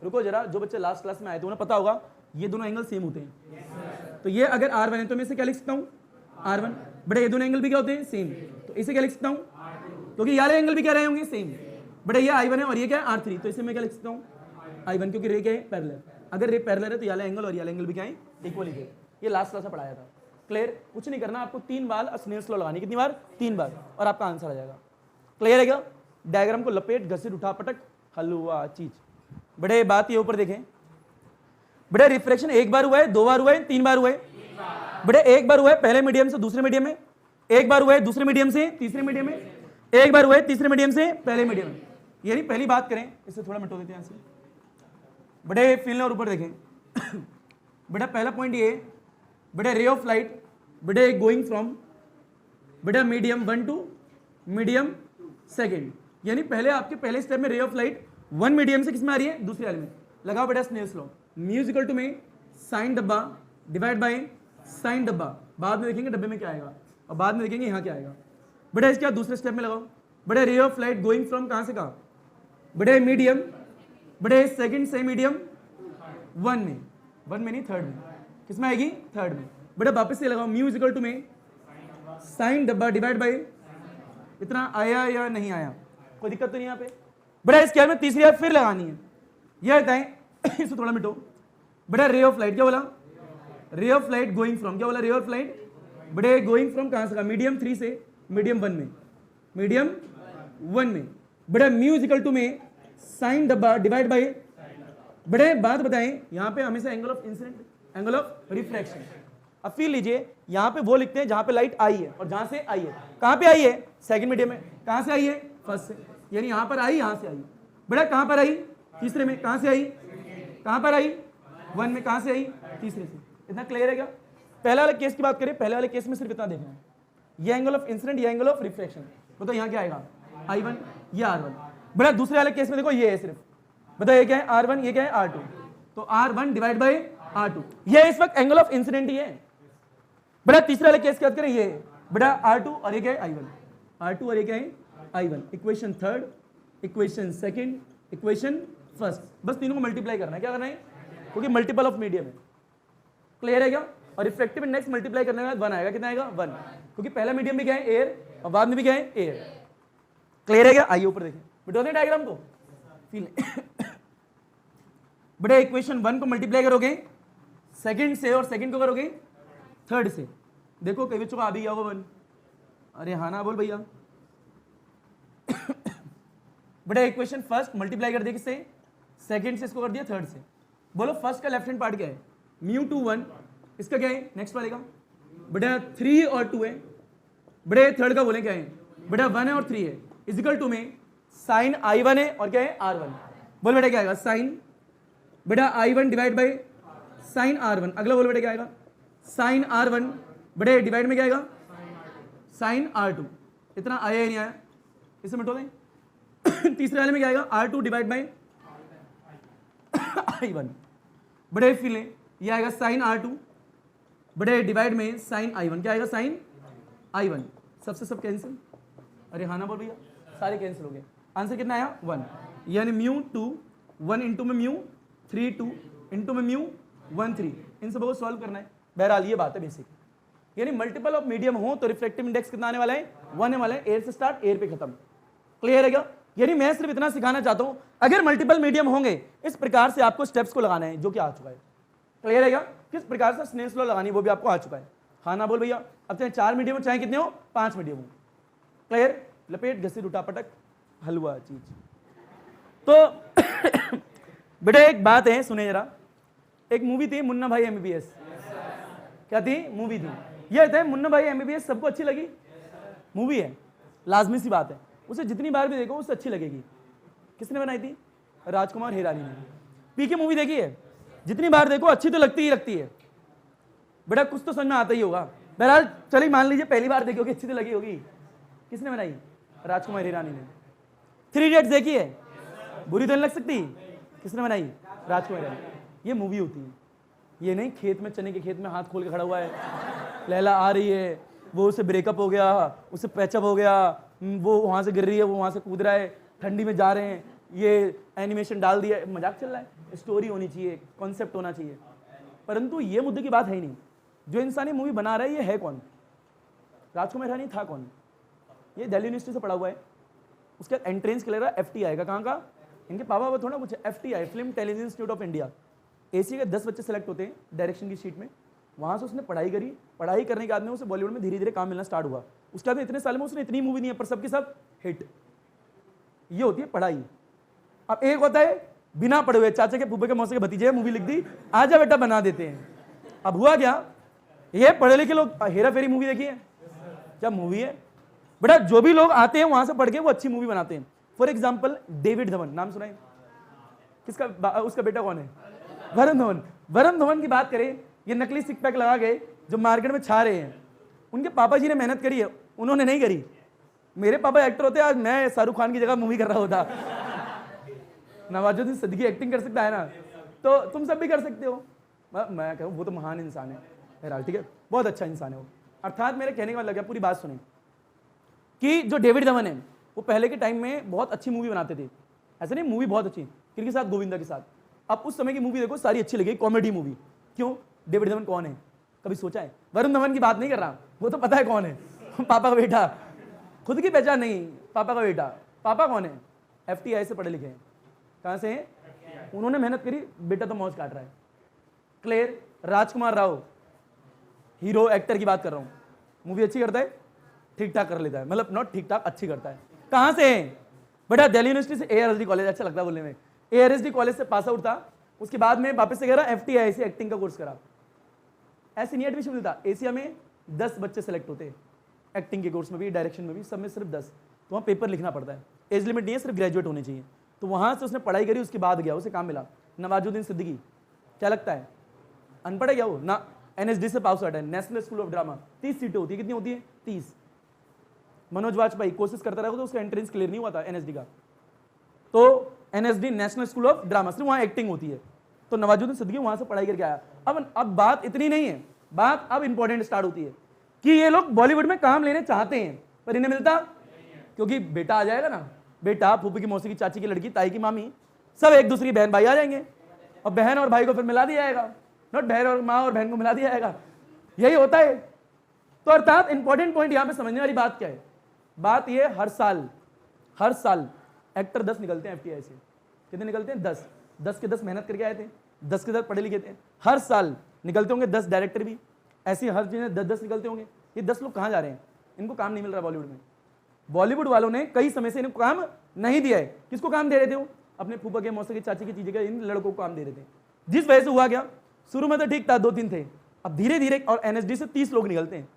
रुको जरा, जो बच्चे लास्ट क्लास में आए थे उन्हें पता होगा ये दोनों एंगल सेम होते हैं। तो ये अगर R1 है तो मैं इसे क्या लिख सकता हूँ, R1। बेटा ये दोनों एंगल भी क्या होते हैं, सेम, तो इसे क्या लिख सकता हूँ, क्योंकि ये एंगल भी क्या रहे होंगे, सेम। बेटा ये I1 है और ये क्या है, R3, तो इसे मैं क्या लिख सकता हूँ, I1, क्योंकि रे क्या है, पैरेलल। अगर रे पैरेलल है तो ये एंगल और ये एंगल भी क्या है, इक्वल ही है। ये लास्ट क्लास में पढ़ाया था। क्लियर? कुछ नहीं करना, आपको 3 बार स्नेल्स लॉ लगानी। कितनी बार, 3 बार, और आपका आंसर आ जाएगा। क्लियर है क्या? डायग्राम को लपेट, घसीट, उठा, पटक, हलवा चीज। बड़े बात ये ऊपर देखें, बड़े रिफ्रैक्शन एक बार हुआ है, 2 बार हुआ है, 3 बार हुआ है। बड़े एक बार हुआ है पहले मीडियम से दूसरे मीडियम में, एक बार हुआ है दूसरे मीडियम से तीसरे मीडियम में, एक बार हुआ है तीसरे मीडियम से पहले मीडियम में। यानी पहली बात करें, इससे थोड़ा मिटो देते हैं ऐसे। बड़े फील और ऊपर देखें। बेटा पहला पॉइंट ये, बेटा रे ऑफ लाइट, बेटे गोइंग फ्रॉम बेटा मीडियम 1 टू मीडियम 2, यानी पहले आपके पहले स्टेप में रे ऑफ लाइट 1 मीडियम से किस में आ रही है, दूसरे वाले में। लगाओ बेटा स्नेल्स लॉ, म्यूजिकल टू में साइन डब्बा डिवाइड बाय साइन डब्बा। बाद में देखेंगे डब्बे में क्या आएगा और बाद में देखेंगे यहाँ क्या आएगा। बेटा इसके बाद दूसरे स्टेप में लगाओ, बेटा ray of light going from कहाँ से कहाँ, बेटे मीडियम, बेटे सेकंड से मीडियम 1 में नहीं 3rd में, किस में आएगी, 3rd में। बेटा वापस से लगाओ म्यू इक्वल टू में साइन डब्बा डिवाइड बाई इतना आया या नहीं आया, कोई दिक्कत तो नहीं यहाँ पे। बड़ा स्केयर में तीसरी बार फिर लगानी है, यह बताएं इसको थोड़ा मिटो। बड़ा रे ऑफ लाइट क्या बोला, ray of light going from, क्या बोला रे ऑफ लाइट, बड़े गोइंग फ्रॉम कहां से, मीडियम 3 से मीडियम 1 में, मीडियम 1 में। बड़ा म्यू इक्वल टू में साइन डब्बा डिवाइड बाई, बड़े बात बताएं यहां पे हमेशा angle of incident, angle of refraction. अब फील लीजिए यहां पे वो लिखते हैं जहां पे लाइट आई है और जहां से आई है, कहां पे आई है, सेकंड मीडियम में, कहां से आई है, फर्स्ट से, यानी यहां पर आई, यहां से आई। बड़ा कहां पर आई, तीसरे में, कहां से आई, कहां पर आई, 1 में, कहां से आई, तीसरे से। इतना क्लियर है क्या? पहले वाले केस की बात करें, पहले वाले केस में सिर्फ इतना देखना है, ये एंगल ऑफ इंसिडेंट, ये एंगल ऑफ रिफ्लेक्शन, बताओ यहाँ क्या आएगा, I1, ये R1। बड़ा दूसरे वाले केस में देखो ये है सिर्फ, बताओ ये क्या है R1, ये क्या है R2, तो R1 डिवाइड बाई R2, ये इस वक्त एंगल ऑफ इंसिडेंट ही है। बड़ा तीसरे वाले केस की बात करें, ये बड़ा R2 और ये क्या है I1, R2 और ये क्या है I1। Equation third, equation second, equation first, बस तीनों को मल्टीप्लाई करना है, क्या करना है, क्योंकि मल्टीपल ऑफ मीडियम है। क्लियर है क्या? और रिफ्लेक्टिव इंडेक्स मल्टीप्लाई करने के बाद 1 आएगा, कितना आएगा 1, क्योंकि पहला मीडियम भी क्या है एयर और बाद में भी क्या है एयर। क्लियर है क्या? आइए ऊपर देखिए, बिठा दें डायग्राम को, फील बड़े इक्वेशन 1 को मल्टीप्लाई करोगे सेकंड से और सेकंड को करोगे थर्ड से। देखो कई बच्चों को आ भी गया होगा 1, अरे हाँ ना बोल भैया। बड़े इक्वेशन फर्स्ट मल्टीप्लाई कर दिया किससे, सेकंड से, इसको कर दिया थर्ड से। बोलो फर्स्ट का लेफ्ट हैंड पार्ट क्या है, म्यू 2 1, इसका क्या है नेक्स्ट वाले का, बड़ा 3 और 2 है, बड़े थर्ड का बोले क्या है, बड़ा 1 है और 3 है, इजिकल टू में साइन I1 है और क्या है R1। बोल बेटा क्या आएगा, साइन बेटा I1 divide by sign R1। अगला बोल बेटा क्या आएगा, साइन R1 बड़े डिवाइड में क्या आएगा, साइन R2। इतना आया ही नहीं आया, इसे मिटो दें। तीसरे वाले में क्या आएगा, R2 डिवाइड बाई I1। बड़े फिले ये आएगा साइन R2 बड़े डिवाइड में साइन I1, क्या आएगा साइन I1। सबसे सब कैंसिल, अरे हाँ ना बोल भैया, सारे कैंसिल हो गए। आंसर कितना आया 1, यानी म्यू 2 1 इंटू में म्यू 3 2 इंटू में म्यू 1 3, इन सबको सॉल्व करना है। बहरहाल ये बात है बेसिक, यानी मल्टीपल ऑफ मीडियम हो तो रिफ्लेक्टिव इंडेक्स कितना आने वाला है 1 आने वाला है, एयर से स्टार्ट एयर पे खत्म। क्लियर है क्या? यानी मैं सिर्फ इतना सिखाना चाहता हूं, अगर मल्टीपल मीडियम होंगे इस प्रकार से आपको स्टेप्स को लगाना है, जो कि आ चुका है। क्लियर है क्या? किस प्रकार से स्नेल्स लॉ लगानी है वो भी आपको आ चुका है। हाँ ना बोल भैया, अब चाहे 4 मीडियम हो चाहे कितने हो 5 मीडियम हो। क्लियर? लपेट घसी उठा पटक हलवा चीज। तो बेटा एक बात है सुने जरा, एक मूवी थी मुन्ना भाई एमबीबीएस, क्या थी मूवी थी, ये था मुन्ना भाई एमबीबीएस, सबको अच्छी लगी मूवी है, लाजमी सी बात है, उसे जितनी बार भी देखो उससे अच्छी लगेगी। किसने बनाई थी? राजकुमार हिरानी ने। पीके मूवी देखी है, जितनी बार देखो अच्छी तो लगती ही लगती है, बेटा कुछ तो समझ में आता ही होगा। बहरहाल चलिए मान लीजिए पहली बार देखी होगी, अच्छी तो लगी होगी। किसने बनाई? राजकुमार हिरानी ने। 3 इडियट्स देखी है, बुरी तो नहीं लग सकती, किसने बनाई? राजकुमार हिरानी। ये मूवी होती है, ये नहीं खेत में चने के खेत में हाथ खोल के खड़ा हुआ है, लैला आ रही है, वो उससे ब्रेकअप हो गया, उससे पैचअप हो गया, वो वहाँ से गिर रही है, वो वहाँ से कूद रहा है, ठंडी में जा रहे हैं, ये एनिमेशन डाल दिया, मजाक चल रहा है। स्टोरी होनी चाहिए, कॉन्सेप्ट होना चाहिए, परंतु ये मुद्दे की बात है ही नहीं। जो इंसान ये मूवी बना रहा है ये है कौन? राजकुमार हिरानी था कौन? ये दिल्ली यूनिवर्सिटी से पढ़ा हुआ है, उसका एंट्रेंस क्लियर FT आएगा, कहाँ का? इनके पापा थोड़ा कुछ FTI, film television institute of India. AC के 10 बच्चे सेलेक्ट होते हैं डायरेक्शन की शीट में, वहाँ से उसने पढ़ाई करी, पढ़ाई करने के बाद में उसे बॉलीवुड में धीरे धीरे काम मिलना स्टार्ट हुआ। उसके बाद इतने साल में उसने इतनी मूवी नहीं है पर सबके सब हिट। ये होती है पढ़ाई। अब एक होता है बिना पढ़े हुए, चाचा के फूफे के मौसे के भतीजे मूवी लिख दी, आजा बेटा बना देते हैं। अब हुआ क्या, ये पढ़े लिखे लोग हेरा फेरी मूवी देखी है, क्या मूवी है बेटा, जो भी लोग आते हैं वहां से पढ़ के वो अच्छी मूवी बनाते हैं। फॉर एग्जाम्पल डेविड धवन, नाम सुना है? किसका? उसका बेटा कौन है? वरुण धवन। वरुण धवन की बात करें, ये नकली सिक पैक लगा के जो मार्केट में छा रहे हैं, उनके पापा जी ने मेहनत करी है, उन्होंने नहीं करी। मेरे पापा एक्टर होते, आज मैं शाहरुख खान की जगह मूवी कर रहा होता। नवाजुद्दीन सिद्दीकी एक्टिंग कर सकता है ना, तो तुम सब भी कर सकते हो। मैं कहूँ वो तो महान इंसान है, बहरहाल ठीक है, बहुत अच्छा इंसान है वो। अर्थात मेरे कहने का मतलब क्या, पूरी बात सुने कि जो डेविड धवन है वो पहले के टाइम में बहुत अच्छी मूवी बनाते थे। ऐसा नहीं, मूवी बहुत अच्छी, किनके साथ? गोविंदा के साथ। अब उस समय की मूवी देखो सारी अच्छी लगी, कॉमेडी मूवी। क्यों? डेविड धवन कौन है? कभी सोचा है? वरुण धवन की बात नहीं कर रहा, वो तो पता है कौन है, पापा का बेटा, खुद की पहचान नहीं, पापा का बेटा। पापा कौन है? FTI से पढ़े लिखे हैं। कहाँ से हैं? उन्होंने मेहनत करी, बेटा तो मौज काट रहा है। क्लियर? राजकुमार राव, हीरो एक्टर की बात कर रहा हूँ, मूवी अच्छी करता है, ठीक ठाक कर लेता है, मतलब नॉट ठीक ठाक, अच्छी करता है। कहाँ से है? बेटा दिल्ली यूनिवर्सिटी से, ARSD कॉलेज, अच्छा लगता है बोलने में, ARSD कॉलेज से पास आउट था। उसके बाद में वापस से कह रहा FTI से एक्टिंग का कोर्स करा। ऐसे नहीं एडमिशन मिलता। एशिया में 10 बच्चे सेलेक्ट होते हैं एक्टिंग के कोर्स में भी, डायरेक्शन में भी, सब में सिर्फ 10। तो वहाँ पेपर लिखना पड़ता है, एज लिमिट नहीं है, सिर्फ ग्रेजुएट होने चाहिए। तो वहाँ से उसने पढ़ाई करी, उसके बाद गया, उसे काम मिला। नवाजुद्दीन सिद्दीकी, क्या लगता है अनपढ़ है क्या वो? ना, NSD से पास आउट है, नेशनल स्कूल ऑफ ड्रामा। 30 सीटें होती है, कितनी होती है? 30। मनोज वाजपेयी कोशिश करता रहा तो उसका एंट्रेंस क्लियर नहीं हुआ था NSD का। तो NSD national school of drama, सिर्फ वहाँ एक्टिंग होती है। तो नवाजुद्दीन सिद्दीकी वहाँ से पढ़ाई करके आया। अब बात इतनी नहीं है, बात अब इंपॉर्टेंट स्टार्ट होती है कि ये लोग बॉलीवुड में काम लेने चाहते हैं पर इन्हें मिलता, क्योंकि बेटा आ जाएगा ना, बेटा, फूफी की मौसी की चाची की लड़की, ताई की मामी, सब एक दूसरी बहन भाई आ जाएंगे, और बहन और भाई को फिर मिला दिया जाएगा, नॉट बहन और माँ और बहन को मिला दिया जाएगा, यही होता है। तो अर्थात इंपॉर्टेंट पॉइंट यहाँ पे समझने वाली बात क्या है? बात ये, हर साल एक्टर 10 निकलते हैं FTI से। कितने निकलते हैं? 10। 10 के 10 मेहनत करके आए थे, 10 के 10 पढ़े लिखे थे। हर साल निकलते होंगे 10 डायरेक्टर भी, ऐसी हर चीजें 10-10 निकलते होंगे। ये 10 लोग कहाँ जा रहे हैं? इनको काम नहीं मिल रहा बॉलीवुड में। बॉलीवुड वालों ने कई समय से इनको काम नहीं दिया है। किसको काम दे रहे थे वो? अपने फूफा के, मौसी की, चाची की चीजें, इन लड़कों को काम दे रहे थे। जिस वजह से हुआ क्या, शुरू में तो ठीक था, 2-3 थे, अब धीरे धीरे, और NSD से 30 लोग निकलते हैं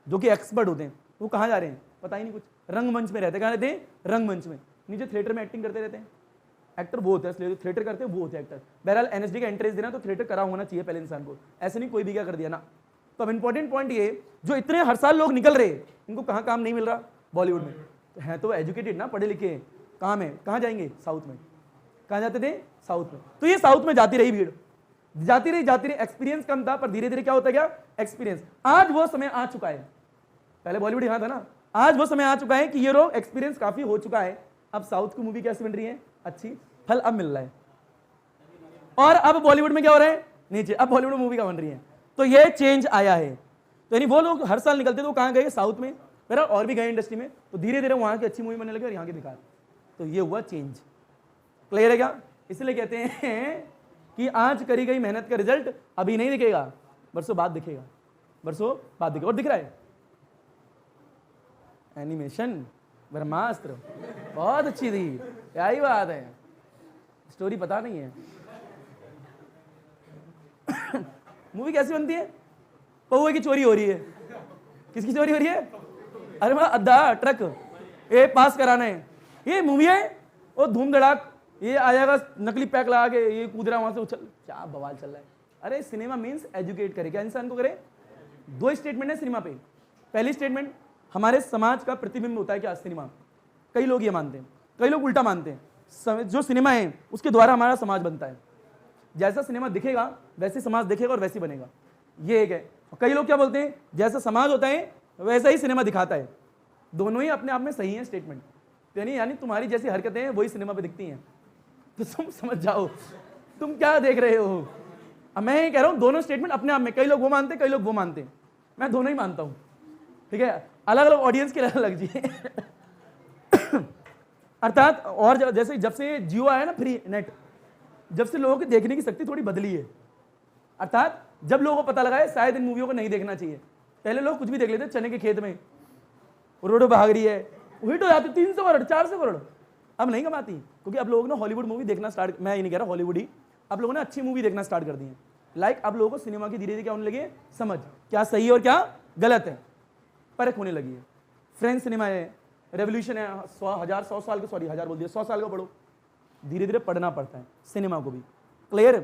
जो कि एक्सपर्ट होते हैं। वो कहाँ जा रहे हैं पता ही नहीं कुछ। रंगमंच में रहते, कहाँ रहते हैं? रंगमंच में। नीचे थिएटर में एक्टिंग करते रहते हैं। एक्टर वो होता है, इसलिए थिएटर करते हैं वो होते हैं एक्टर। बहरहाल NSD का एंट्रेंस देना तो थिएटर करा होना चाहिए पहले इंसान को, ऐसे नहीं कोई भी क्या कर दिया ना। तो अब इंपॉर्टेंट पॉइंट ये, जो इतने हर साल लोग निकल रहे, इनको कहाँ काम नहीं मिल रहा? बॉलीवुड में। तो है तो एजुकेटेड ना, पढ़े लिखे, काम है, कहाँ जाएंगे? साउथ में। कहाँ जाते थे? साउथ में। तो ये साउथ में जाती रही भीड़, जाती रही। एक्सपीरियंस कम था, पर धीरे धीरे क्या होता गया? एक्सपीरियंस। आज वो समय आ चुका है, पहले बॉलीवुड यहाँ था ना, आज वो समय आ चुका है कि ये लोग एक्सपीरियंस काफी हो चुका है। अब साउथ की मूवी कैसी बन रही है? अच्छी, फल अब मिल रहा है। और अब बॉलीवुड में क्या हो रहा है? नीचे। अब बॉलीवुड में मूवी क्या बन रही है? तो ये चेंज आया है। तो यानी वो लोग हर साल निकलते, तो कहाँ गए? साउथ में, मेरा और भी गए इंडस्ट्री में, तो धीरे धीरे वहां की अच्छी मूवी बनने लगी और यहाँ की बेकार। तो ये हुआ चेंज। क्लियर है क्या? इसलिए कहते हैं कि आज करी गई मेहनत का रिजल्ट अभी नहीं दिखेगा, बरसों बाद दिखेगा, बरसों बाद दिखेगा। और दिख रहा है एनिमेशन, ब्रह्मास्त्र बहुत अच्छी थी, क्या ही बात है, स्टोरी पता नहीं है। मूवी कैसी बनती है? पौवे की चोरी हो रही है। किसकी चोरी हो रही है? अरे मैं अद्धा ट्रक ये पास कराना है, ये मूवी है। वो धूम धड़ाक, ये आ जाएगा नकली पैक लगा के, ये कूद रहा वहां से उछल, क्या बवाल चल रहा है। अरे सिनेमा मीन्स एजुकेट करे, क्या इंसान को करे? 2 स्टेटमेंट है सिनेमा पे। पहली स्टेटमेंट, हमारे समाज का प्रतिबिंब होता है क्या सिनेमा? कई लोग ये मानते हैं, कई लोग उल्टा मानते हैं। जो सिनेमा है उसके द्वारा हमारा समाज बनता है, जैसा सिनेमा दिखेगा वैसे समाज दिखेगा और वैसे बनेगा, ये एक है। कई लोग क्या बोलते हैं, जैसा समाज होता है वैसा ही सिनेमा दिखाता है। दोनों ही अपने आप में सही है स्टेटमेंट, यानी तुम्हारी जैसी हरकतें हैं वही सिनेमा पे दिखती हैं। तो तुम समझ जाओ तुम क्या देख रहे हो। अब मैं ये कह रहा हूँ, दोनों स्टेटमेंट अपने आप में, कई लोग वो मानते हैं, कई लोग वो मानते हैं, मैं दोनों ही मानता हूँ, ठीक है, अलग अलग ऑडियंस के अलग अलग जी। अर्थात, और जैसे जब से जियो आया ना, फ्री नेट, जब से लोगों की देखने की शक्ति थोड़ी बदली है। अर्थात जब लोगों को पता लगा है शायद इन मूवियों को नहीं देखना चाहिए। पहले लोग कुछ भी देख लेते, चने के खेत में रोडो भाग रही है, हिट हो जाती 300 करोड़ 400 करोड़। अब नहीं कमाती, क्योंकि अब लोगों ने हॉलीवुड मूवी देखना स्टार्ट, मैं ये नहीं कह रहा हॉलीवुड ही, अब लोगों ने अच्छी मूवी देखना स्टार्ट कर दी है। लाइक अब लोगों को सिनेमा की धीरे धीरे क्या होने लगी है, समझ, क्या सही और क्या गलत है, परख होने लगी है। फ्रेंच सिनेमा है, रेवोल्यूशन है, 100 साल का, सॉरी 1000 बोल दिया, 100 साल का पढ़ो। धीरे धीरे पढ़ना पड़ता है सिनेमा को भी। क्लियर?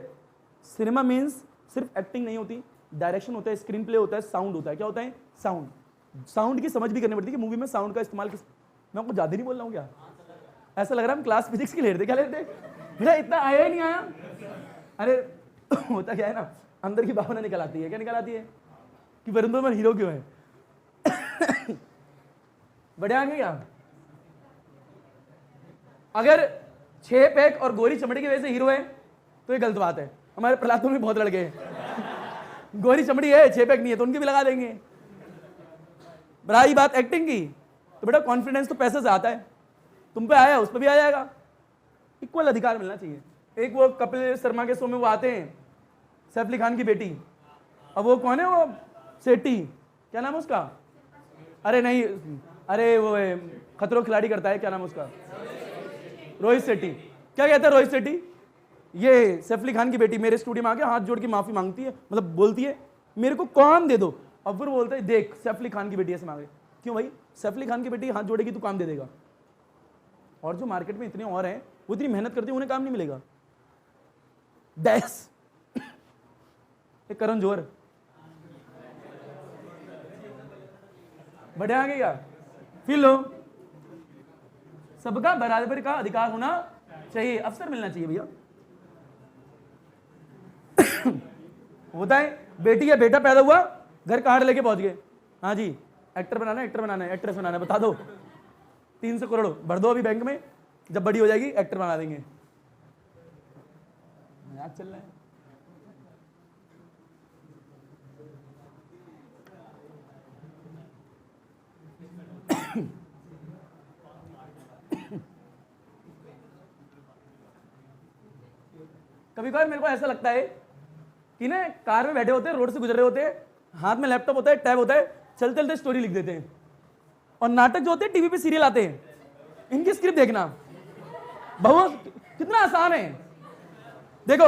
सिनेमा मीन्स सिर्फ एक्टिंग नहीं होती, डायरेक्शन होता है, स्क्रीन प्ले होता है, साउंड होता है। क्या होता है? साउंड। साउंड की समझ भी करनी पड़ती है कि मूवी में साउंड का इस्तेमाल किस, मैं आपको ज़्यादा नहीं बोल रहा हूँ क्या? ऐसा लग रहा है हम क्लास फिजिक्स की ले रहे थे, क्या ले रहे थे? मेरा इतना आया ही नहीं आया। अरे होता क्या है ना, अंदर की भावना निकल आती है। क्या निकल आती है? कि वरुण धवन हीरो क्यों है? बढ़िया आएंगे क्या? अगर 6 पैक और गोरी चमड़ी की वजह से हीरो है तो ये गलत बात है। हमारे प्रहलाद में बहुत लड़के हैं, गोरी चमड़ी है 6 पैक नहीं है, तो उनकी भी लगा देंगे। रही बात एक्टिंग की, तो बेटा कॉन्फिडेंस तो पैसे से आता है, तुम पे आया उस पर भी आ जाएगा, इक्वल अधिकार मिलना चाहिए। एक वो कपिल शर्मा के शो में वो आते हैं, सैफ अली खान की बेटी, अब वो कौन है, वो सेठी, क्या नाम है उसका, अरे नहीं, अरे वो खतरों के खिलाड़ी करता है, क्या नाम है उसका, रोहित शेट्टी। क्या कहता है रोहित शेट्टी, ये सैफ अली खान की बेटी मेरे स्टूडियो में आके हाथ जोड़ के माफी मांगती है, मतलब बोलती है मेरे को काम दे दो। अब फिर बोलता है देख सैफ अली खान की बेटी ऐसे मांगे, क्यों भाई, सैफ अली खान की बेटी हाथ जोड़ेगी तो काम दे देगा, और जो मार्केट में इतने और हैं वो इतनी मेहनत करते हैं उन्हें काम नहीं मिलेगा। डैश करण जोहर बढ़िया आगे क्या फिर लो, सबका बराबरी का अधिकार होना चाहिए, अवसर मिलना चाहिए भैया। होता है बेटी या बेटा पैदा हुआ, घर कार्ड लेके पहुंच गए, हाँ जी एक्टर बनाना है, एक्टर बनाना है, एक्ट्रेस बनाना है, बता दो 300 करोड़ भर दो अभी बैंक में, जब बड़ी हो जाएगी एक्टर बना देंगे। मजाक चल रहा है। कभी कभार मेरे को ऐसा लगता है कि ना कार में बैठे होते हैं, रोड से गुजर रहे होते हैं, हाथ में लैपटॉप होता है, टैब होता है, चलते चलते स्टोरी लिख देते हैं, और नाटक जो होते हैं टीवी पे सीरियल आते हैं, इनकी स्क्रिप्ट देखना बहुत कितना आसान है। देखो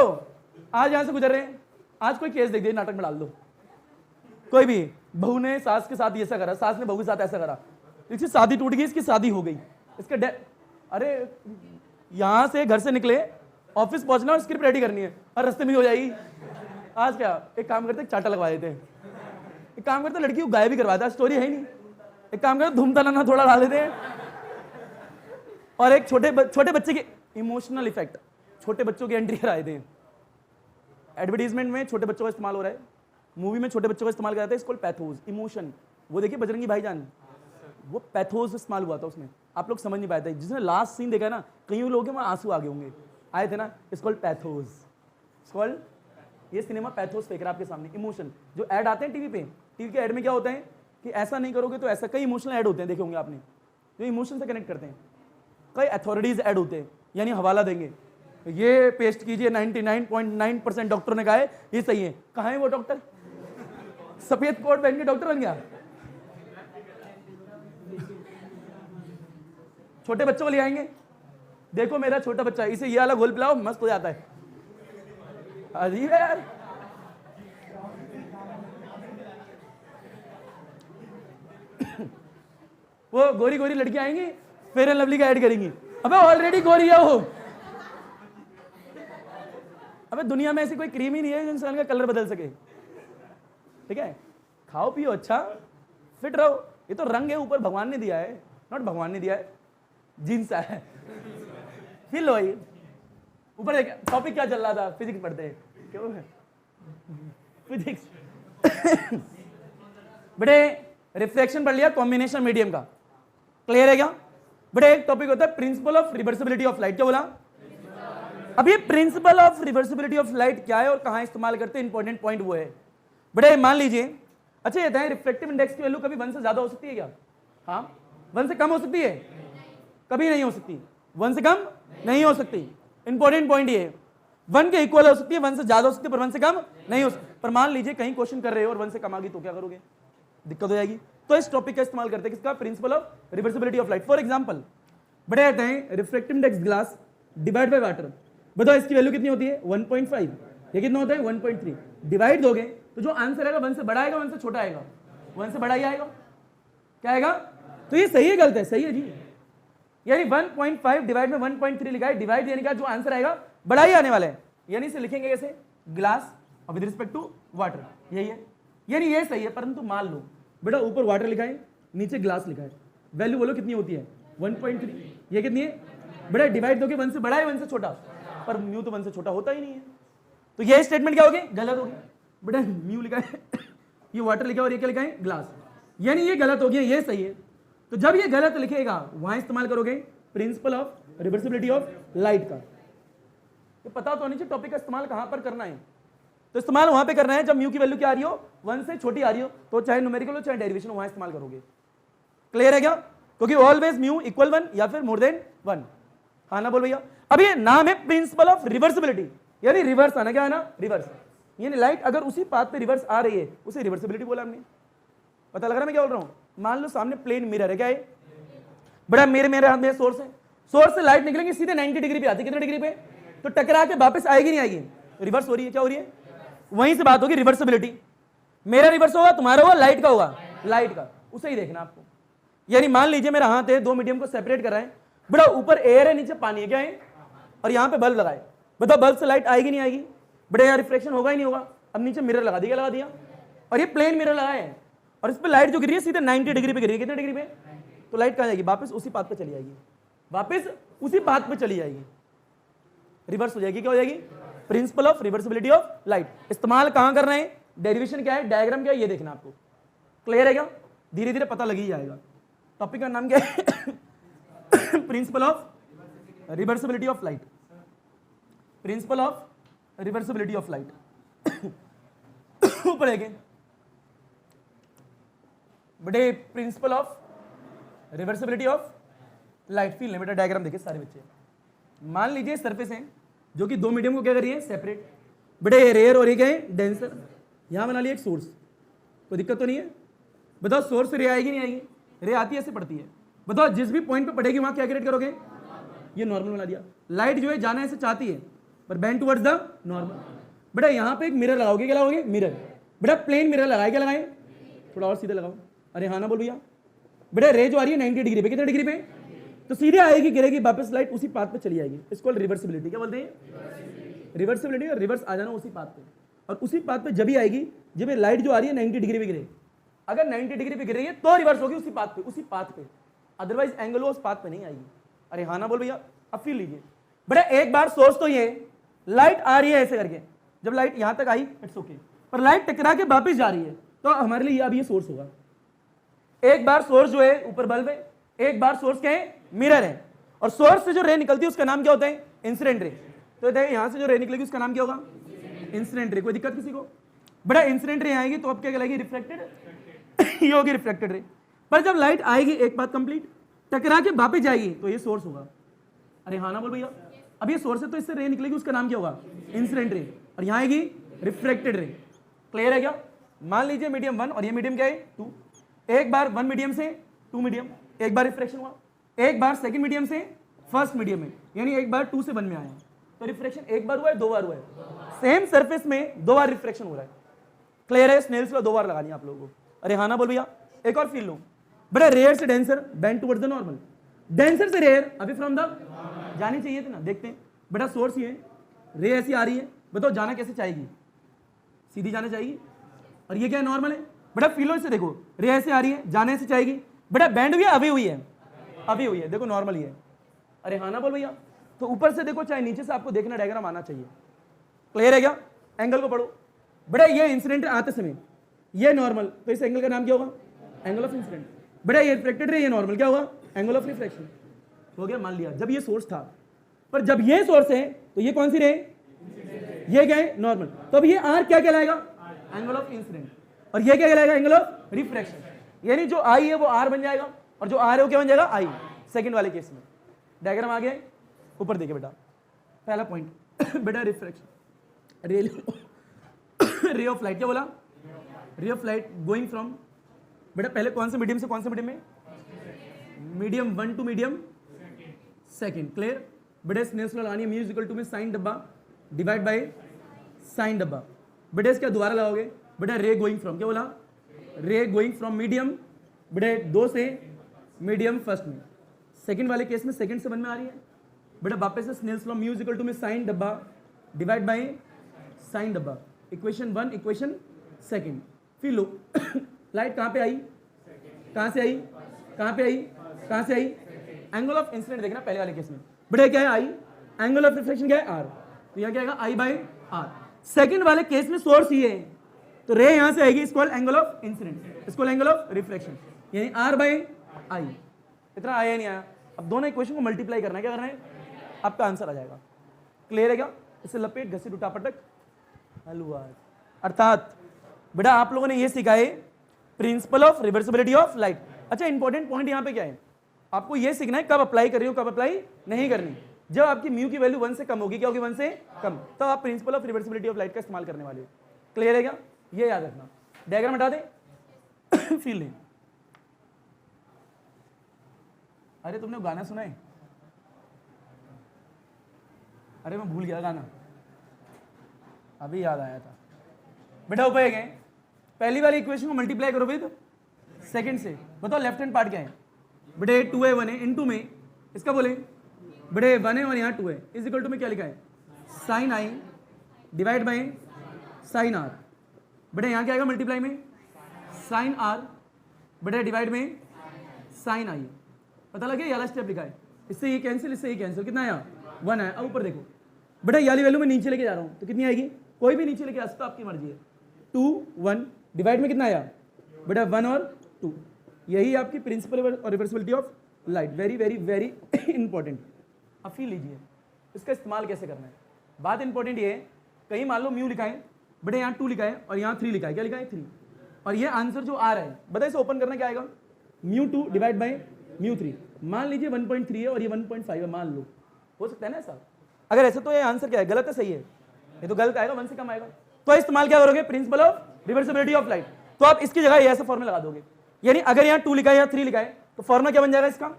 आज यहां से गुजर रहे हैं, आज कोई केस देख दिया नाटक में डाल दो, कोई भी बहू ने सास के साथ ऐसा करा, सास ने बहू के साथ ऐसा करा, इसकी शादी टूट गई, इसकी शादी हो गई, इसके अरे यहां से घर से निकले ऑफिस पहुंचना और स्क्रिप्ट रेडी करनी है, और रास्ते में हो जाएगी। आज क्या एक काम करते चाटा लगवा देते हैं, एक काम करते लड़की को गायब भी करवाता है, स्टोरी है ही नहीं, एक काम करते धूम तनाना थोड़ा डाल देते हैं, और एक छोटे बच्चे के इमोशनल इफेक्ट, छोटे बच्चों की एंट्री कराए थे, एडवर्टीजमेंट में छोटे बच्चों का इस्तेमाल हो रहा है, मूवी में छोटे बच्चों का इस्तेमाल कराते हैं, इसको पैथोज इमोशन, वो देखिए बजरंगी भाईजान, वो पैथोज इस्तेमाल हुआ था उसमें, आप लोग समझ नहीं पाए थे, जिसने लास्ट सीन देखा ना, कई लोग वहां आंसू आ गए होंगे, आए थे ना, इसको पैथोज, ये सिनेमा पैथोस फेंक रहा है आपके सामने, इमोशन जो ऐड आते हैं टीवी पे, टीवी के ऐड में क्या होता है कि ऐसा नहीं करोगे तो ऐसा, कई इमोशनल ऐड होते हैं, देखे होंगे आपने, जो इमोशन से कनेक्ट करते हैं, कई अथॉरिटीज ऐड होते हैं, यानी हवाला देंगे, ये पेस्ट कीजिए 99.9% डॉक्टर ने कहा है ये सही है, कहाँ है वो डॉक्टर, सफेद कोट पहन के डॉक्टर बन गया। छोटे बच्चों को ले आएंगे, देखो मेरा छोटा बच्चा, इसे ये वाला घोल पिलाओ मस्त हो जाता है, अजीब है यार। वो गोरी गोरी लड़की आएंगी, फेयर एंड लवली का ऐड करेंगी, अबे ऑलरेडी गोरी है वो, अबे दुनिया में ऐसी कोई क्रीम ही नहीं है जो इंसान का कलर बदल सके, ठीक है, खाओ पियो अच्छा, फिट रहो, ये तो रंग है ऊपर भगवान ने दिया है, नॉट भगवान ने दिया है, जीन्स है, फिर लो ये ऊपर टॉपिक क्या चल रहा था, फिजिक्स पढ़ते हैं क्यों है फिजिक्स बेटे रिफ्लेक्शन पढ़ लिया, कॉम्बिनेशन मीडियम का, क्लियर है क्या बेटे। एक टॉपिक होता है principle of reversibility of light, क्या बोला, अब ये principle of reversibility of light क्या है और कहां इस्तेमाल करते हैं, इंपॉर्टेंट पॉइंट वो है बेटे। मान लीजिए अच्छा ये बताएं रिफ्लेक्टिव इंडेक्स की वैल्यू कभी 1 से ज्यादा हो सकती है क्या, हाँ 1 से कम हो सकती है, कभी नहीं हो सकती, 1 से कम नहीं हो सकती, इंपॉर्टेंट पॉइंट ये 1 के इक्वल हो सकती है, 1 से ज्यादा हो सकती है पर 1 से कम नहीं हो सकती। पर मान लीजिए कहीं क्वेश्चन कर रहे हो और 1 से कम आ गई तो क्या करोगे, दिक्कत हो जाएगी। तो इस टॉपिक का इस्तेमाल करते हैं किसका, principle of reversibility of light. For example बड़े आते हैं reflective index glass divide by water, बताओ इसकी वैल्यू कितनी होती है 1.5, ये कितना होता है 1.3, डिवाइड दोगे तो जो आंसर आएगा 1 से बड़ा आएगा 1 से छोटा आएगा, 1 से बड़ा ही आएगा, क्या आएगा, तो ये सही है गलत है, सही है जी, यानी 1.5 डिवाइड में 1.3 लिखा है, डिवाइड यानी क्या जो आंसर आएगा बड़ा ही आने वाला है, यानी इसे लिखेंगे कैसे, glass with respect to water, यही है, यानी ये सही है। परंतु मान लो बेटा ऊपर वाटर लिखा है नीचे ग्लास लिखा है, वैल्यू बोलो कितनी होती है 1.3, ये कितनी है बेटा, डिवाइड दोगे 1 से बड़ा है 1 से छोटा, पर म्यू तो 1 से छोटा होता ही नहीं है, तो ये स्टेटमेंट क्या होगी, गलत होगी बेटा, म्यू लिखा है ये वाटर लिखा है और ये क्या लिखा है ग्लास, यानी ये गलत हो गया, ये सही है। तो जब ये गलत लिखेगा वहां इस्तेमाल करोगे principle of reversibility of light का। तो पता तो नहीं चाहिए टॉपिक का इस्तेमाल कहां पर करना है, तो इस्तेमाल वहां पे करना है जब म्यू की वैल्यू क्या आ रही हो 1 से छोटी आ रही हो, तो चाहे न्यूमेरिकल हो चाहे डेरिवेशन हो वहां इस्तेमाल करोगे। क्लियर है क्या? क्योंकि ऑलवेज म्यू इक्वल 1 या फिर मोर देन 1। हाँ ना बोल भैया। अब ये नाम है प्रिंसिपल ऑफ रिवर्सिबिलिटी, यानी रिवर्स आना, क्या है ना, रिवर्स। यानी लाइट अगर उसी पाथ पे रिवर्स आ रही है उसे रिवर्सिबिलिटी बोला हमने। पता लग रहा है मैं क्या बोल रहा हूँ? मान लो सामने प्लेन मिरर है, क्या है बड़ा, मेरे हाथ में सोर्स है, सोर्स से लाइट निकलेंगे सीधे 90 डिग्री पे आती है, कितने डिग्री पे? तो टकरा के वापस आएगी नहीं आएगी? रिवर्स हो रही है, क्या हो रही है? वहीं से बात होगी रिवर्सिबिलिटी। मेरा रिवर्स होगा, तुम्हारा होगा, लाइट का होगा, लाइट का, उसे ही देखना आपको। यानी मान लीजिए मेरा हाथ है, दो मीडियम को सेपरेट कर रहे हैं, बड़ा ऊपर एयर है, नीचे पानी है, क्या है, और यहाँ पे बल्ब लगाए, बताओ बल्ब से लाइट आएगी नहीं आएगी? बड़े यहाँ रिफ्लेक्शन होगा ही नहीं होगा। अब नीचे मिरर लगा दिया, लगा दिया, और ये प्लेन मिरर लगाए हैं, और इस पर लाइट जो गिरी है सीधे 90 डिग्री पे गिरी है, कितने डिग्री पे? तो लाइट कहाँ जाएगी? वापस उसी पाथ पे चली जाएगी, वापस उसी पाथ पे चली जाएगी, रिवर्स हो जाएगी। क्या हो जाएगी? Principle of reversibility of light. इस्तेमाल कहां कर रहे हैं? डेरिवेशन क्या है, डायग्राम क्या है, ये देखना आपको। क्लियर है क्या? धीरे धीरे पता लग ही जाएगा। टॉपिक का नाम क्या है? Principle of reversibility of light, principle of reversibility of light. ऊपर है बड़े principle of reversibility of light. Feel बेटा डायग्राम देखिए सारे बच्चे। मान लीजिए सरफेस है जो कि दो मीडियम को क्या कर रही है, सेपरेट, बड़े रेयर और एक है डेंसर। यहां बना लिया एक सोर्स, कोई दिक्कत तो नहीं है? बताओ सोर्स से रे आएगी नहीं आएगी? रे आती है, ऐसे पड़ती है। बताओ जिस भी पॉइंट पे पड़ेगी वहां क्या क्रिएट करोगे? ये नॉर्मल बना दिया। लाइट जो है जाना ऐसे चाहती है पर बेंड टुवर्ड्स द नॉर्मल। बेटा यहाँ पे एक मिरर लगाओगे, क्या लगाओगे? मिरर। बेटा प्लेन मिरर लगाए, क्या लगाए? थोड़ा और सीधे लगाओ। अरे हाँ ना बोल भैया। बेटा रे जो आ रही है 90 डिग्री पे, कितने डिग्री पे? तो सीधे आएगी, गिरेगी, वापस लाइट उसी पाथ पे चली जाएगी। इसको रिवर्सिबिलिटी क्या बोलते हैं? रिवर्सिबिलिटी। और रिवर्स आ जाना उसी पाथ पे, और उसी पाथ पे जब ही आएगी जब ये लाइट जो आ रही है 90 डिग्री पे गिरे। अगर 90 डिग्री पे गिर रही है तो रिवर्स होगी उसी पाथ पे, उसी पाथ पे, अदरवाइज एंगल उस पाथ पे नहीं आएगी। अरे हाँ ना बोल भैया। अब फील लीजिए बेटा, एक बार सोर्स तो ये लाइट आ रही है ऐसे करके, जब लाइट यहां तक आई इट्स ओके, पर लाइट टकरा के वापस जा रही है तो हमारे लिए अब ये सोर्स होगा। एक बार सोर्स जो है ऊपर बल्ब है, एक बार सोर्स क्या है, मिरर है, और सोर्स से जो रे निकलती है उसका नाम क्या होता है? Incident ray. तो देखिए यहां से जो रे निकलेगी उसका नाम क्या होगा? Incident ray. कोई दिक्कत किसी को? बड़ा इंसिडेंट रे आएगी तो अब क्या कहलाएगी? रिफ्लेक्टेड। ये होगी रिफ्लेक्टेड रे। पर जब लाइट आएगी एक बात कंप्लीट, टकरा के वापस जाएगी तो ये सोर्स होगा। अरे हाँ ना बोल भैया। अब ये सोर्स है तो इससे रे निकलेगी, उसका नाम क्या होगा? Incident ray. और यहाँ आएगी रिफ्लेक्टेड रे। क्लियर है क्या? मान लीजिए मीडियम 1 और ये मीडियम क्या है 2। एक बार 1 मीडियम से 2 मीडियम, एक बार रिफ्लेक्शन हुआ, एक बार सेकंड मीडियम से फर्स्ट मीडियम में, यानी एक बार 2 से 1 में आया। तो रिफ्लेक्शन एक बार हुआ है, 2 बार हुआ है? सेम सरफेस में 2 बार रिफ्लेक्शन हो रहा है। क्लियर है? स्नेल्स लॉ 2 बार लगानी है आप लोगों को। अरे हाँ ना बोल भैया। एक और फील लो बड़ा, रेयर से denser, bend towards the normal. Denser से रेयर, अभी फ्रॉम द जानी चाहिए थी ना। देखते हैं बेटा, सोर्स ये रे ऐसी आ रही है, बताओ जाना कैसे चाहेगी? सीधी जाना चाहिए, और ये क्या है? नॉर्मल है। बेटा फीलो इसे, देखो रे ऐसे आ रही है, जाने ऐसे चाहेगी। बेटा बैंड हुई है, अभी हुई है, अभी हुई है, देखो नॉर्मल ही है। अरे हाँ ना बोल भैया। तो ऊपर से देखो चाहे नीचे से, आपको देखना डायग्राम आना चाहिए। क्लियर है क्या? एंगल को पढ़ो बेटा। ये इंसिडेंट आते समय ये नॉर्मल, तो इस एंगल का नाम क्या होगा? Angle of incident. बेटा ये रिफ्लेक्टेड रे, ये नॉर्मल, क्या होगा? Angle of reflection. हो गया? मान लिया जब ये सोर्स था, पर जब ये सोर्स है तो ये कौन सी रे? ये क्या है? नॉर्मल। तो अब ये आर क्या कहलाएगा? Angle of incident. और ये क्या कहलाएगा? Angle of refraction. यानी जो आई है वो आर बन जाएगा, और जो आर है वो क्या बन जाएगा? आई। सेकंड वाले केस में डायग्राम आ गया। ऊपर देखिए बेटा, पहला पॉइंट बेटा रिफ्रैक्शन, रे ऑफ लाइट। क्या बोला? Ray of light going from, बेटा पहले कौन से मीडियम से कौन से मीडियम में? Medium 1 to medium second. Clear? बेटा स्नेल्स लॉ लगानी है, म्यू इज इक्वल टू में साइन डब्बा डिवाइड बाय साइन डब्बा। बेटा इसका दोबारा लगाओगे, बेटा रे गोइंग फ्रॉम, क्या बोला? रे गोइंग फ्रॉम मीडियम, बेटा 2 से मीडियम फर्स्ट में। सेकंड वाले केस में सेकंड से 1 में आ रही है। बेटा वापस से Snell's law, mu is equal to में साइन डब्बा डिवाइड बाय साइन डब्बा। Equation 1 equation second. फिर लो लाइट कहाँ पे आई? कहाँ से आई? कहाँ पे आई? कहाँ से आई? एंगल ऑफ इंसिडेंट देखना पहले वाले केस में। बेटा क्या है? आई। एंगल ऑफ रिफ्लेक्शन क्या है? आर। तो यहाँ क्या आएगा? आई बाय आर। सेकंड वाले केस में सोर्स ये है, तो रे यहां से आएगी, इसको एंगल ऑफ इंसिडेंट, इसको एंगल ऑफ रिफ्लेक्शन, यानी आर बाय आई। इतना आया नहीं आया? अब दोनों इक्वेशन को मल्टीप्लाई करना है, क्या करना है? आपका आंसर आ जाएगा। क्लियर है क्या? इसे लपेट घसीट उठा पटक हलवा। अर्थात बेटा आप लोगों ने ये सीखा है principle of reversibility of light. अच्छा इंपॉर्टेंट पॉइंट यहाँ पे क्या है, आपको ये सीखना है कब अप्लाई कर रही हो कब अप्लाई नहीं करनी। जब आपकी म्यू की वैल्यू 1 से कम होगी, क्या होगी 1 से कम, तब आप principle of reversibility of light का इस्तेमाल करने वाले हो। क्लियर है क्या, ये याद रखना। डायग्राम हटा दे फील नहीं। अरे तुमने गाना सुना है, अरे मैं भूल गया गाना, अभी याद आया था बेटा। ऊपर गए, पहली वाली इक्वेशन को मल्टीप्लाई करो विद सेकंड से, बताओ लेफ्ट हैंड पार्ट क्या है बेटे, 2 है 1 है, इनटू में इसका बोले बेटे 1 है और यहाँ 2 है, इज इक्वल टू में क्या लिखा है sine i divide by sine r. बेटे यहाँ क्या आएगा मल्टीप्लाई में साइन आर बेटे डिवाइड में साइन आई, पता लगे वाला स्टेप लिखा है, इससे ये कैंसिल इससे ये कैंसिल, कितना आया 1 है। अब ऊपर देखो बेटा ये वाली वैल्यू मैं नीचे लेके जा रहा हूँ तो कितनी आएगी, कोई भी नीचे लेके आ सकता आपकी मर्जी है। 2 1 डिवाइड में कितना आया बेटा 1 और 2, यही आपकी प्रिंसिपल और reversibility of light, very very very important. अब फील लीजिए इसका इस्तेमाल कैसे करना है। बात इंपॉर्टेंट ये है, कहीं मान लो म्यू लिखा है बेटा, यहाँ 2 लिखा है और यहाँ 3 लिखा है, क्या लिखा है 3, और ये आंसर जो आ रहा है बताइए इसे ओपन करना क्या आएगा μ2 डिवाइड बाई μ3। मान लीजिए 1.3 है और ये 1.5 है, मान लो, हो सकता है ना ऐसा। अगर ऐसा तो ये आंसर क्या है, गलत है सही है, ये तो गलत आएगा, 1 से कम आएगा। तो इस्तेमाल क्या करोगे principle of reversibility of light, तो आप इसकी जगह ये ऐसा फॉर्मूला लगा दोगे, यानी अगर यहाँ 2 लिखा है या 3 लिखा है तो फॉर्मूला क्या बन जाएगा इसका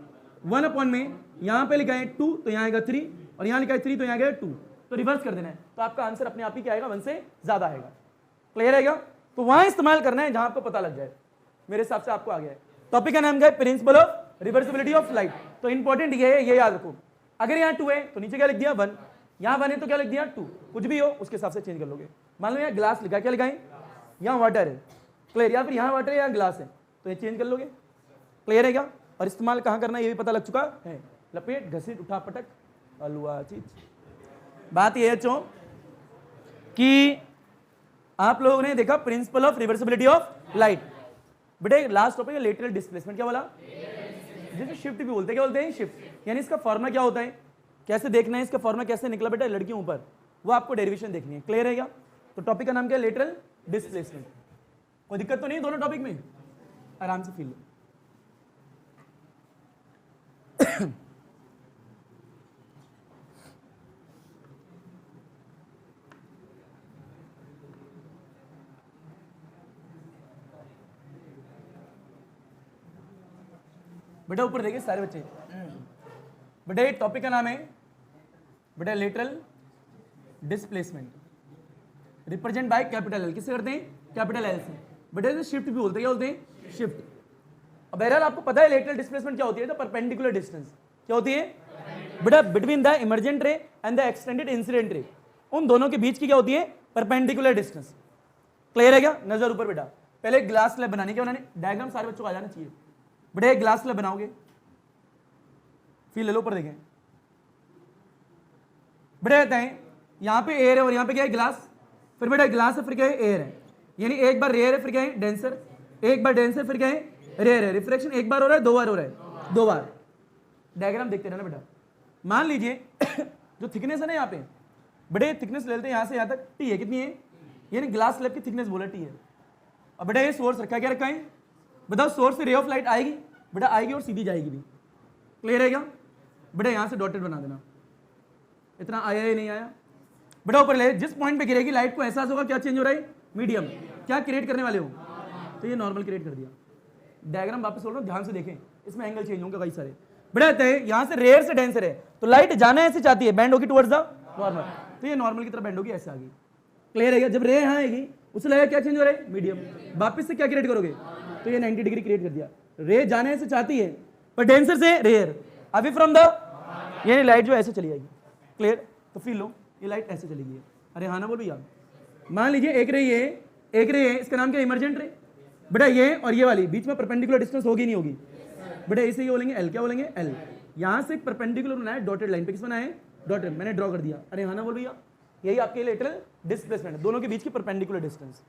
1 अपॉन में यहाँ पे लिखा है 2 तो यहाँ आएगा 3 और यहाँ लिखा है 3 तो यहाँ आएगा 2, तो रिवर्स कर देना है तो आपका आंसर अपने आप ही क्या आएगा 1 से ज्यादा आएगा। क्लियर है क्या, तो वहां इस्तेमाल करना है जहां आपको पता लग जाए। मेरे हिसाब से आपको आ गया है। टॉपिक का नाम क्या है principle of reversibility of light. तो इंपॉर्टेंट ये है, ये याद रखो, अगर यहाँ 2 है तो नीचे क्या लिख दिया 1, यहाँ 1 है तो क्या लिख दिया 2, कुछ भी हो उसके हिसाब से चेंज कर लोगे। मान लो यहाँ ग्लास लिखा है, क्या लिखा है यहाँ वाटर है, क्लियर, या फिर यहाँ वाटर है यहाँ ग्लास है तो ये चेंज कर लोगे। क्लियर है क्या, और इस्तेमाल कहाँ करना है ये भी पता लग चुका है, लपेट घसीट उठा पटक अलुआ चीज। बात यह है चो कि आप लोगों ने देखा principle of reversibility of light. बेटे लास्ट टॉपिक है लेटरल डिस्प्लेसमेंट, क्या बोला, जिसे शिफ्ट भी बोलते हैं, क्या बोलते हैं शिफ्ट, यानी इसका फॉर्मूला क्या होता है, कैसे देखना है इसका फॉर्मूला कैसे निकला बेटा लड़कियों ऊपर, वो आपको डेरिवेशन देखनी है। क्लियर है क्या, तो टॉपिक का नाम क्या है लेटरल डिस्प्लेसमेंट। कोई दिक्कत तो नहीं दोनों टॉपिक में, आराम से फील लो। बेटा ऊपर देखिए सारे बच्चे, बेटा टॉपिक का नाम है बेटा lateral displacement, represent by capital L, किससे करते हैं कैपिटल एल से। बेटा इसे शिफ्ट भी बोलते हैं, क्या बोलते हैं शिफ्ट। अब बहरहाल आपको पता है लेटरल डिस्प्लेसमेंट क्या होती है, तो परपेंडिकुलर डिस्टेंस क्या होती है बेटा बिटवीन द इमर्जेंट रे and the extended incident ray, उन दोनों के बीच की क्या होती है परपेंडिकुलर डिस्टेंस। क्लियर है क्या, नजर ऊपर बेटा, पहले ग्लास स्लैब बनानी, क्या बनानी, डायग्राम सारे बच्चों को आ जाना चाहिए। बेटा एक ग्लास स्लैब बनाओगे, फिर ले लो ऊपर देखें, बेटा कहते हैं यहाँ पे एयर है और यहाँ पे क्या है ग्लास, फिर बेटा ग्लास है फिर क्या है एयर है, यानी एक बार रेयर है फिर क्या है डेंसर, एक बार डेंसर फिर क्या है रेयर है, रिफ्रैक्शन एक बार हो रहा है 2 बार हो रहा है 2 बार। डायग्राम देखते रहना बेटा। मान लीजिए जो थिकनेस है ना यहाँ पे, बेटे थिकनेस ले लेते हैं यहाँ से यहाँ तक, टी है, कितनी है, यानी ग्लास स्लैब की थिकनेस बोला टी है। अब बेटा ये सोर्स रखा, क्या रखा है बताओ, सोर्स से रे ऑफ लाइट आएगी बेटा, आएगी और सीधी जाएगी भी। क्लियर है क्या, बेटा यहाँ से डॉटेड बना देना, इतना आया ही नहीं आया बेटा। ऊपर ले जिस पॉइंट पे गिरेगी लाइट को एहसास होगा क्या चेंज हो रहा है, मीडियम, क्या क्रिएट करने वाले हो, तो ये नॉर्मल क्रिएट कर दिया। डायग्राम वापस बोल रहा हूँ ध्यान से देखें, इसमें एंगल चेंज होंगे कई सारे। बेटा यहाँ से रेयर से डेंसर है तो लाइट जाना ऐसे चाहती है, बैंड होगी टुवर्ड्स द नॉर्मल, तो ये नॉर्मल की तरफ बैंड होगी, ऐसे आगे। क्लियर है क्या, जब रे यहाँ आएगी उसे लगेगा क्या चेंज हो रहा है मीडियम, वापस से क्या क्रिएट करोगे, तो ये 90 डिग्री क्रिएट कर दिया। रे जाने से चाहती है पर डेंसर से रेयर, अभी फ्रॉम द, यानी लाइट जो ऐसे चली जाएगी। क्लियर, तो फील लो ये लाइट ऐसे चलेगी। अरे हाँ ना बोल भैया, मान लीजिए एक रे ये एक रे है, इसका नाम क्या इमरजेंट रे। बेटा ये और ये वाली बीच में परपेंडिकुलर डिस्टेंस होगी नहीं होगी, बेटा इसे ये बोलेंगे एल, क्या बोलेंगे एल। यहाँ से परपेंडिकुलर बनाया डॉटेड लाइन पे, किस बनाए डॉटेड, मैंने ड्रॉ कर दिया। अरे हाँ ना बोल भैया, यही आपके लेटरल डिस्प्लेसमेंट है, दोनों के बीच की परपेंडिकुलर डिस्टेंस।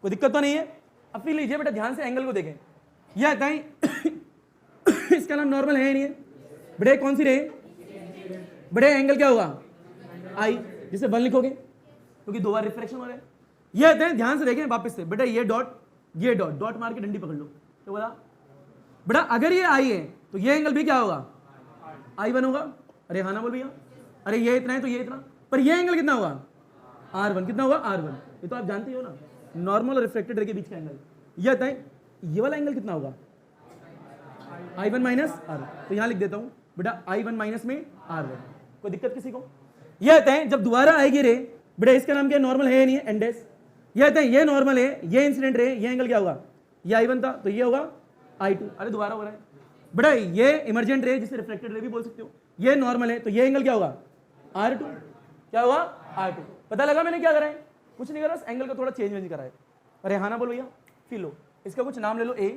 कोई दिक्कत तो नहीं है। अब फिर लीजिए बेटा ध्यान से एंगल को देखें, यह आता है इसका नाम नॉर्मल है नहीं है बेटा, कौन सी रे बेटा, एंगल क्या होगा आई, जिसे 1 लिखोगे क्योंकि 2 बार रिफ्रैक्शन हो रहा है। यह आता है, ध्यान से देखें वापस से बेटा, ये डॉट डॉट मार के डंडी पकड़ लो, तो बोला बेटा अगर ये आई है तो ये एंगल भी क्या होगा, I1 होगा। अरे हाँ ना बोल भैया, अरे ये इतना है तो ये इतना, पर ये एंगल कितना होगा, R1। कितना होगा, R1। ये तो आप जानते ही हो ना, नॉर्मल और रिफ्लेक्टेड रे के बीच का एंगल। ये आता है, ये वाला एंगल कितना होगा, I1 माइनस R1। तो यहाँ लिख देता हूँ बेटा I1 माइनस में R1। कोई दिक्कत किसी को? ये आता है जब दोबारा आएगी रे, बेटा इसका नाम क्या, नॉर्मल है या नहीं है, एन डैश। ये आता है ये नॉर्मल है, ये इंसिडेंट रे, ये एंगल क्या होगा, ये I1 था तो ये होगा I2। अरे दोबारा हो रहा है बेटा, ये इमरजेंट रे जिसे रिफ्लेक्टेड रे भी बोल सकते हो, ये नॉर्मल है तो ये एंगल क्या होगा, R2। क्या होगा, R2। पता लगा मैंने क्या करा है, कुछ नहीं करा, एंगल का थोड़ा चेंज करा है। अरे हाँ ना बोलो भैया, फिर लो इसका कुछ नाम ले लो, A,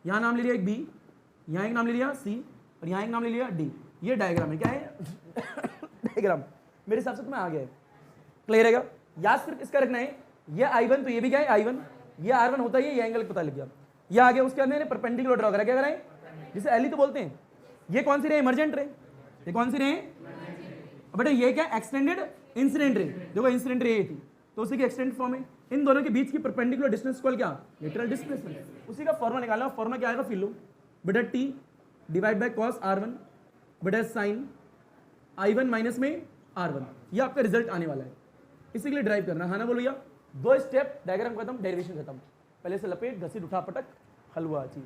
यहाँ नाम ले लिया एक B, यहाँ एक नाम ले लिया C, और यहाँ एक नाम ले लिया D। ये डायग्राम है, क्या है डायग्राम। मेरे हिसाब से तुम्हें आ गया है, क्लियर है क्या? याद सिर्फ इसका रखना है, ये I1 तो ये भी क्या है I1, ये R1 होता है, ये एंगल पता लग गया। ये आ गया, उसके अंदर परपेंडिकुलर ड्रॉ करा, क्या कराएं, जिसे एल ही तो बोलते हैं। ये कौन सी रे, इमरजेंट रे। ये कौन सी रे बेटा, ये क्या, एक्सटेंडेड इंसिडेंट रे। देखो इंसिडेंट रे ये थी तो उसी की एक्सटेंडेड फॉर्म है। इन दोनों के बीच की परपेंडिकुलर डिस्टेंस को क्या, लेटरल डिस्प्लेसमेंट। उसी का फॉर्मा निकालना, फॉर्मा क्या आएगा, फिर लो बेटा T divide by cos R1 बेटा साइन I1 माइनस में R1। ये आपका रिजल्ट आने वाला है, इसी के लिए ड्राइव करना। हाँ ना बोलो भैया, 2 स्टेप, डायग्राम खत्म, डेरिवेशन खत्म। पहले से लपेट, घसीट, उठा पटक, हलवा चीज।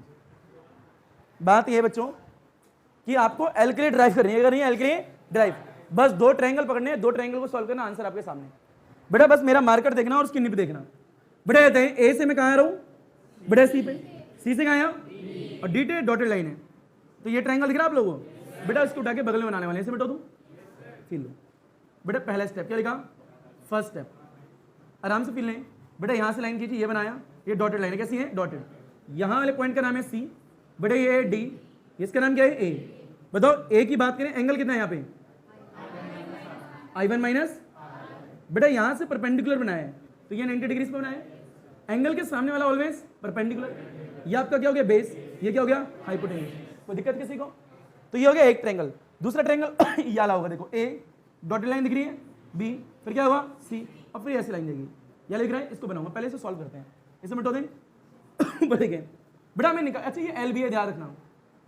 बात ये बच्चों कि आपको एल के लिए ड्राइव करनी है, एल के लिए ड्राइव। बस 2 ट्रायंगल पकड़ने हैं, 2 ट्रायंगल को सॉल्व करना, आंसर आपके सामने। बेटा बस मेरा मार्कर देखना और उसकी निप देखना। बेटा कहते हैं ए से मैं कहाँ आ रहा हूँ, बेटा सी पे, सी से कहाँ आया, और डी टे डॉटेड लाइन है। तो ये ट्रायंगल दिख रहा है आप लोगों को, बेटा इसको उठा के बगल में बनाने वाले हैं, इसे मिटा दूँ, फिर लो। बेटा पहला स्टेप क्या लिखा, फर्स्ट स्टेप, आराम से फिर लें। बेटा यहाँ से लाइन खींची, ये बनाया, ये डॉटेड लाइन है, कैसी है, डॉटेड। यहाँ वाले पॉइंट का नाम है सी, बेटा ये डी, इसका नाम क्या है ए। बताओ ए की बात करें, एंगल कितना है यहाँ पे, I1 माइनस, बेटा यहाँ से परपेंडिकुलर बनाया है तो ये 90 डिग्री पे बनाया है। एंगल के सामने वाला ऑलवेज परपेंडिकुलर। ये आपका क्या हो गया, बेस, ये क्या हो गया, हाइपोटेन्यूज। कोई दिक्कत किसी को? तो ये हो गया एक ट्रायंगल। दूसरा ट्रायंगल ये वाला होगा, देखो ए डॉटेड लाइन दिख रही है, बी, फिर क्या होगा सी, और फिर ऐसी लाइन देगी। यह लिख रहा है, इसको बनाऊंगा, पहले इसे सॉल्व करते हैं, इसे मिटा दें। बढ़ेंगे बेटा मैं निकाल, अच्छा ये एल भी है, ध्यान रखना।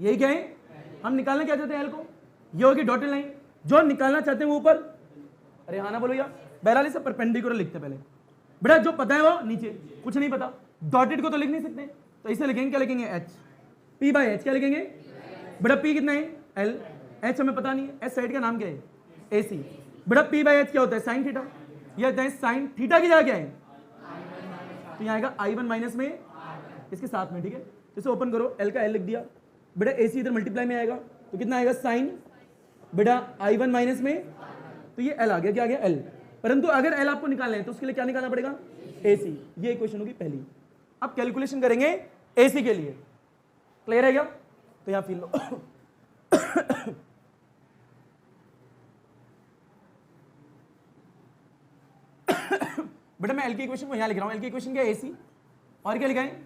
यही क्या है, हम निकालना क्या चाहते हैं एल को, ये होगी डॉटेड लाइन, जो निकालना चाहते हैं वो ऊपर। अरे हाँ ना बोलो यार, बहरहाल इसे परपेंडिकुलर लिखते हैं पहले। बेटा जो पता है वो नीचे, कुछ नहीं पता, डॉटेड को तो लिख नहीं सकते, तो इसे लिखेंगे, क्या लिखेंगे, एच, पी बाई एच। क्या लिखेंगे बेटा, पी कितना है, एल, एच हमें पता नहीं है, एच साइड का नाम क्या है, ए सी। बेटा पी बाई एच क्या होता है, साइन थीटा। ये होता है साइन थीटा की जगह क्या है, तो यहाँ आएगा I1 माइनस में इसके साथ में, ठीक है। इसे ओपन करो, एल का एल लिख दिया। बेटा ए सी इधर मल्टीप्लाई में आएगा तो कितना आएगा, साइन बेटा I1 माइनस में, तो ये एल आ गया, क्या आ गया, एल। परंतु अगर एल आपको निकालना है तो उसके लिए क्या निकालना पड़ेगा, ए सी। ये इक्वेशन होगी पहली। अब कैलकुलेशन करेंगे ए सी के लिए, क्लियर है क्या? तो यहाँ फिर लो बेटा मैं एल की इक्वेशन को यहाँ लिख रहा हूँ। एल की इक्वेशन क्या है, ए सी, और क्या लिखा है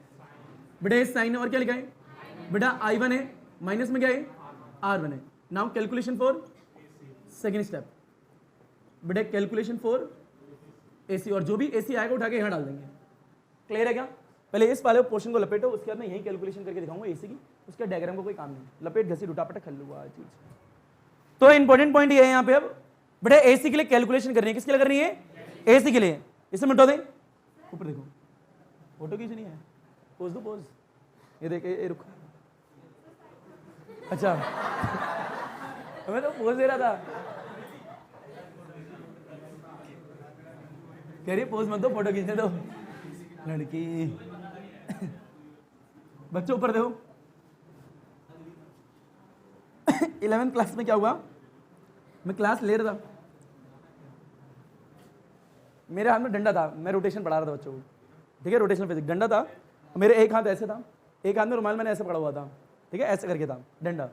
बेटा, ए साइन है, और क्या लिखा है बेटा, I1 है, माइनस में क्या है, R1 है। Now calculation for second step, बेटा कैलकुलेशन फॉर AC, और जो भी AC आएगा उठा के यहाँ डाल देंगे, क्लियर है क्या? पहले इस वाले पोर्शन को लपेटो, उसके बाद मैं यही कैलकुलेशन करके दिखाऊंगा AC की, उसके डायग्राम को कोई काम नहीं, लपेट घसीट उठा पटक खल्लू हुआ चीज। तो इंपॉर्टेंट पॉइंट ये है यहाँ पे, अब बेटा AC के लिए कैलकुलेशन करनी है, किसके लिए करनी है, AC के लिए। इसे मिटा दें, ऊपर देखो, फोटो खींचनी है, पोज दो पोज, ये देख, ये रुको, अच्छा मैं तो पोज दे रहा था, कह रही पोज मत दो, फोटो खींचने दो लड़की। बच्चों ऊपर देखो, 11th क्लास में क्या हुआ, मैं क्लास ले रहा था, मेरे हाथ में डंडा था, मैं रोटेशन पढ़ा रहा था बच्चों को, ठीक है, रोटेशनल फिजिक्स, डंडा था, मेरे एक हाथ ऐसे था, एक हाथ में रुमाल मैंने ऐसे पकड़ा हुआ था, ठीक है, ऐसे करके था डंडा।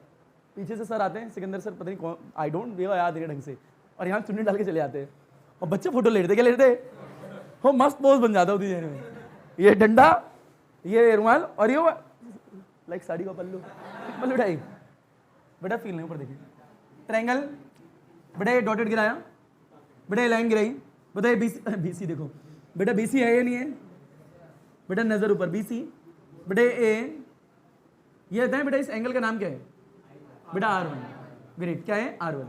पीछे से सर आते हैं, सिकंदर सर, पता नहीं कौन, आई डोंट याद है ढंग से, और यहाँ चुन्नी डाल के चले आते हैं, और बच्चे फोटो ले रहे थे, क्या ले रहे थे, हो मस्त पोज बन जाता उसी में, ये डंडा, ये रुमाल, और ये लाइक साड़ी का पल्लू, पल्लू टाइप। बेटा फील नहीं, ऊपर देखिए, ट्रायंगल, बेटा ये डॉटेड गिराया, बेटा ये लाइन गिराई, बेटा ये BC देखो, बेटा BC है या नहीं है, बेटा नजर ऊपर BC, बेटा ए, ये कहते हैं बेटा इस एंगल का नाम क्या है बेटा R1। ग्रेट, क्या है R1।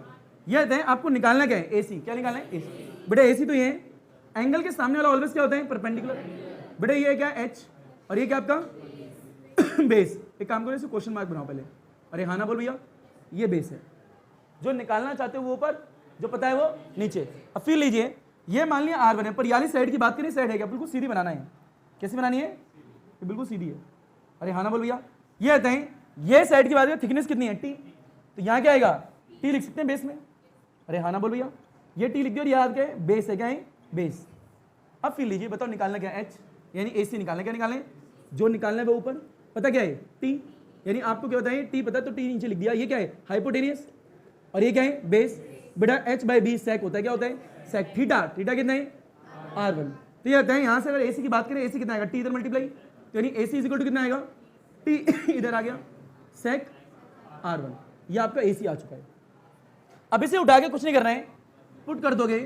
ये कहते हैं आपको निकालना क्या है AC। क्या निकालना है AC। बेटा AC तो ये एंगल के सामने वाला ऑलवेज क्या होता है परपेंडिकुलर। बेटा ये क्या H और ये क्या आपका बेस। एक काम करो इसे क्वेश्चन मार्क बनाओ पहले। अरे हाँ ना बोल भैया, ये बेस है जो निकालना चाहते हो वो ऊपर, जो पता है वो नीचे। अब फिर लीजिए ये मान लिया R1 है, पर याली साइड की बात करें, साइड है क्या बिल्कुल सीधी बनाना है। कैसे बनानी है, ये बिल्कुल सीधी है। अरे हाँ ना बोल भैया, ये कहते हैं ये साइड की बात करें थिकनेस कितनी है T, तो यहाँ क्या आएगा T लिख सकते हैं बेस में। अरे हाँ ना बोल भैया, ये T लिख दिया और याद क्या है बेस है, क्या है बेस। अब फिर लीजिए बताओ निकालना क्या है H, यानी AC निकालना। क्या निकालें, जो निकालना है वो ऊपर पता क्या है T, यानी आपको क्या बताएं T पता तो T नीचे लिख दिया। ये क्या है हाइपोटेनियस और ये क्या है बेस। बेटा H/B सेक होता है, क्या होता है सेक। थीटा, थीटा कितना है R1। तो ये कहते हैं यहाँ से अगर AC की बात करें, AC कितना आएगा T इधर मल्टीप्लाई, तो यानी AC इक्वल टू कितना आएगा T इधर आ गया सेक R1। ये आपका AC आ चुका है। अब इसे उठा के कुछ नहीं करना है, पुट कर दोगे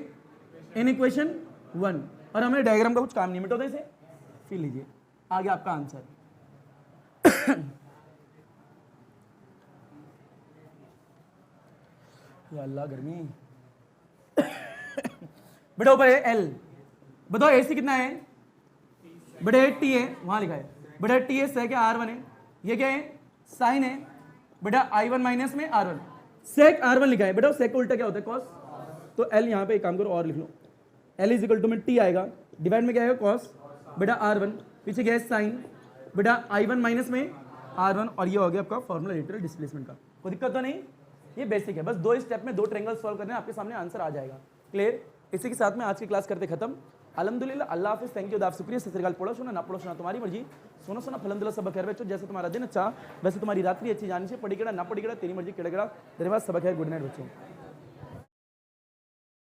इन इक्वेशन 1 और हमें डायग्राम का कुछ काम नहीं, मिटो दो इसे। फिर लीजिए आ गया आपका आंसर। या अल्लाह गर्मी। बेटा ऊपर है L, बताओ AC कितना है बेटा T है, वहां लिखा है बेटा T है सेक R1 है, ये क्या है साइन है बेटा I1 माइनस में R1, सेक R1 लिखा है। बेटा सेक का उल्टा क्या होता है कॉस, तो L यहाँ पे एक काम करो और लिख लो, L इज इक्वल टू में T आएगा, डिवाइड में क्या आएगा कॉस बेटा R1, पीछे क्या है साइन बेटा I1 माइनस में R1, और ये हो गया आपका फॉर्मूला लेटरल डिस्प्लेसमेंट का। कोई दिक्कत तो नहीं, ये बेसिक है, बस 2 स्टेप में 2 ट्रायंगल सॉल्व करने हैं, आपके सामने आंसर आ जाएगा। क्लियर। इसी के साथ में आज की क्लास करते खत्म। अल्हम्दुलिल्लाह, अल्लाह हाफिज़, थैंक यू, दाफ शुक्रिया, सत श्री अकाल। पढ़ो सुना ना पढ़ो सुना तुम्हारी मर्जी, सोना सोना फलंदुल्ला सब खैर बच्चों। जैसे तुम्हारा दिन अच्छा वैसे तुम्हारी रात्रि अच्छी जानी चाहिए, पढ़ी केड़ा ना पढ़ी केड़ा तेरी मर्जी केड़ा केड़ा। धन्यवाद, सब खैर, गुड नाइट बच्चों।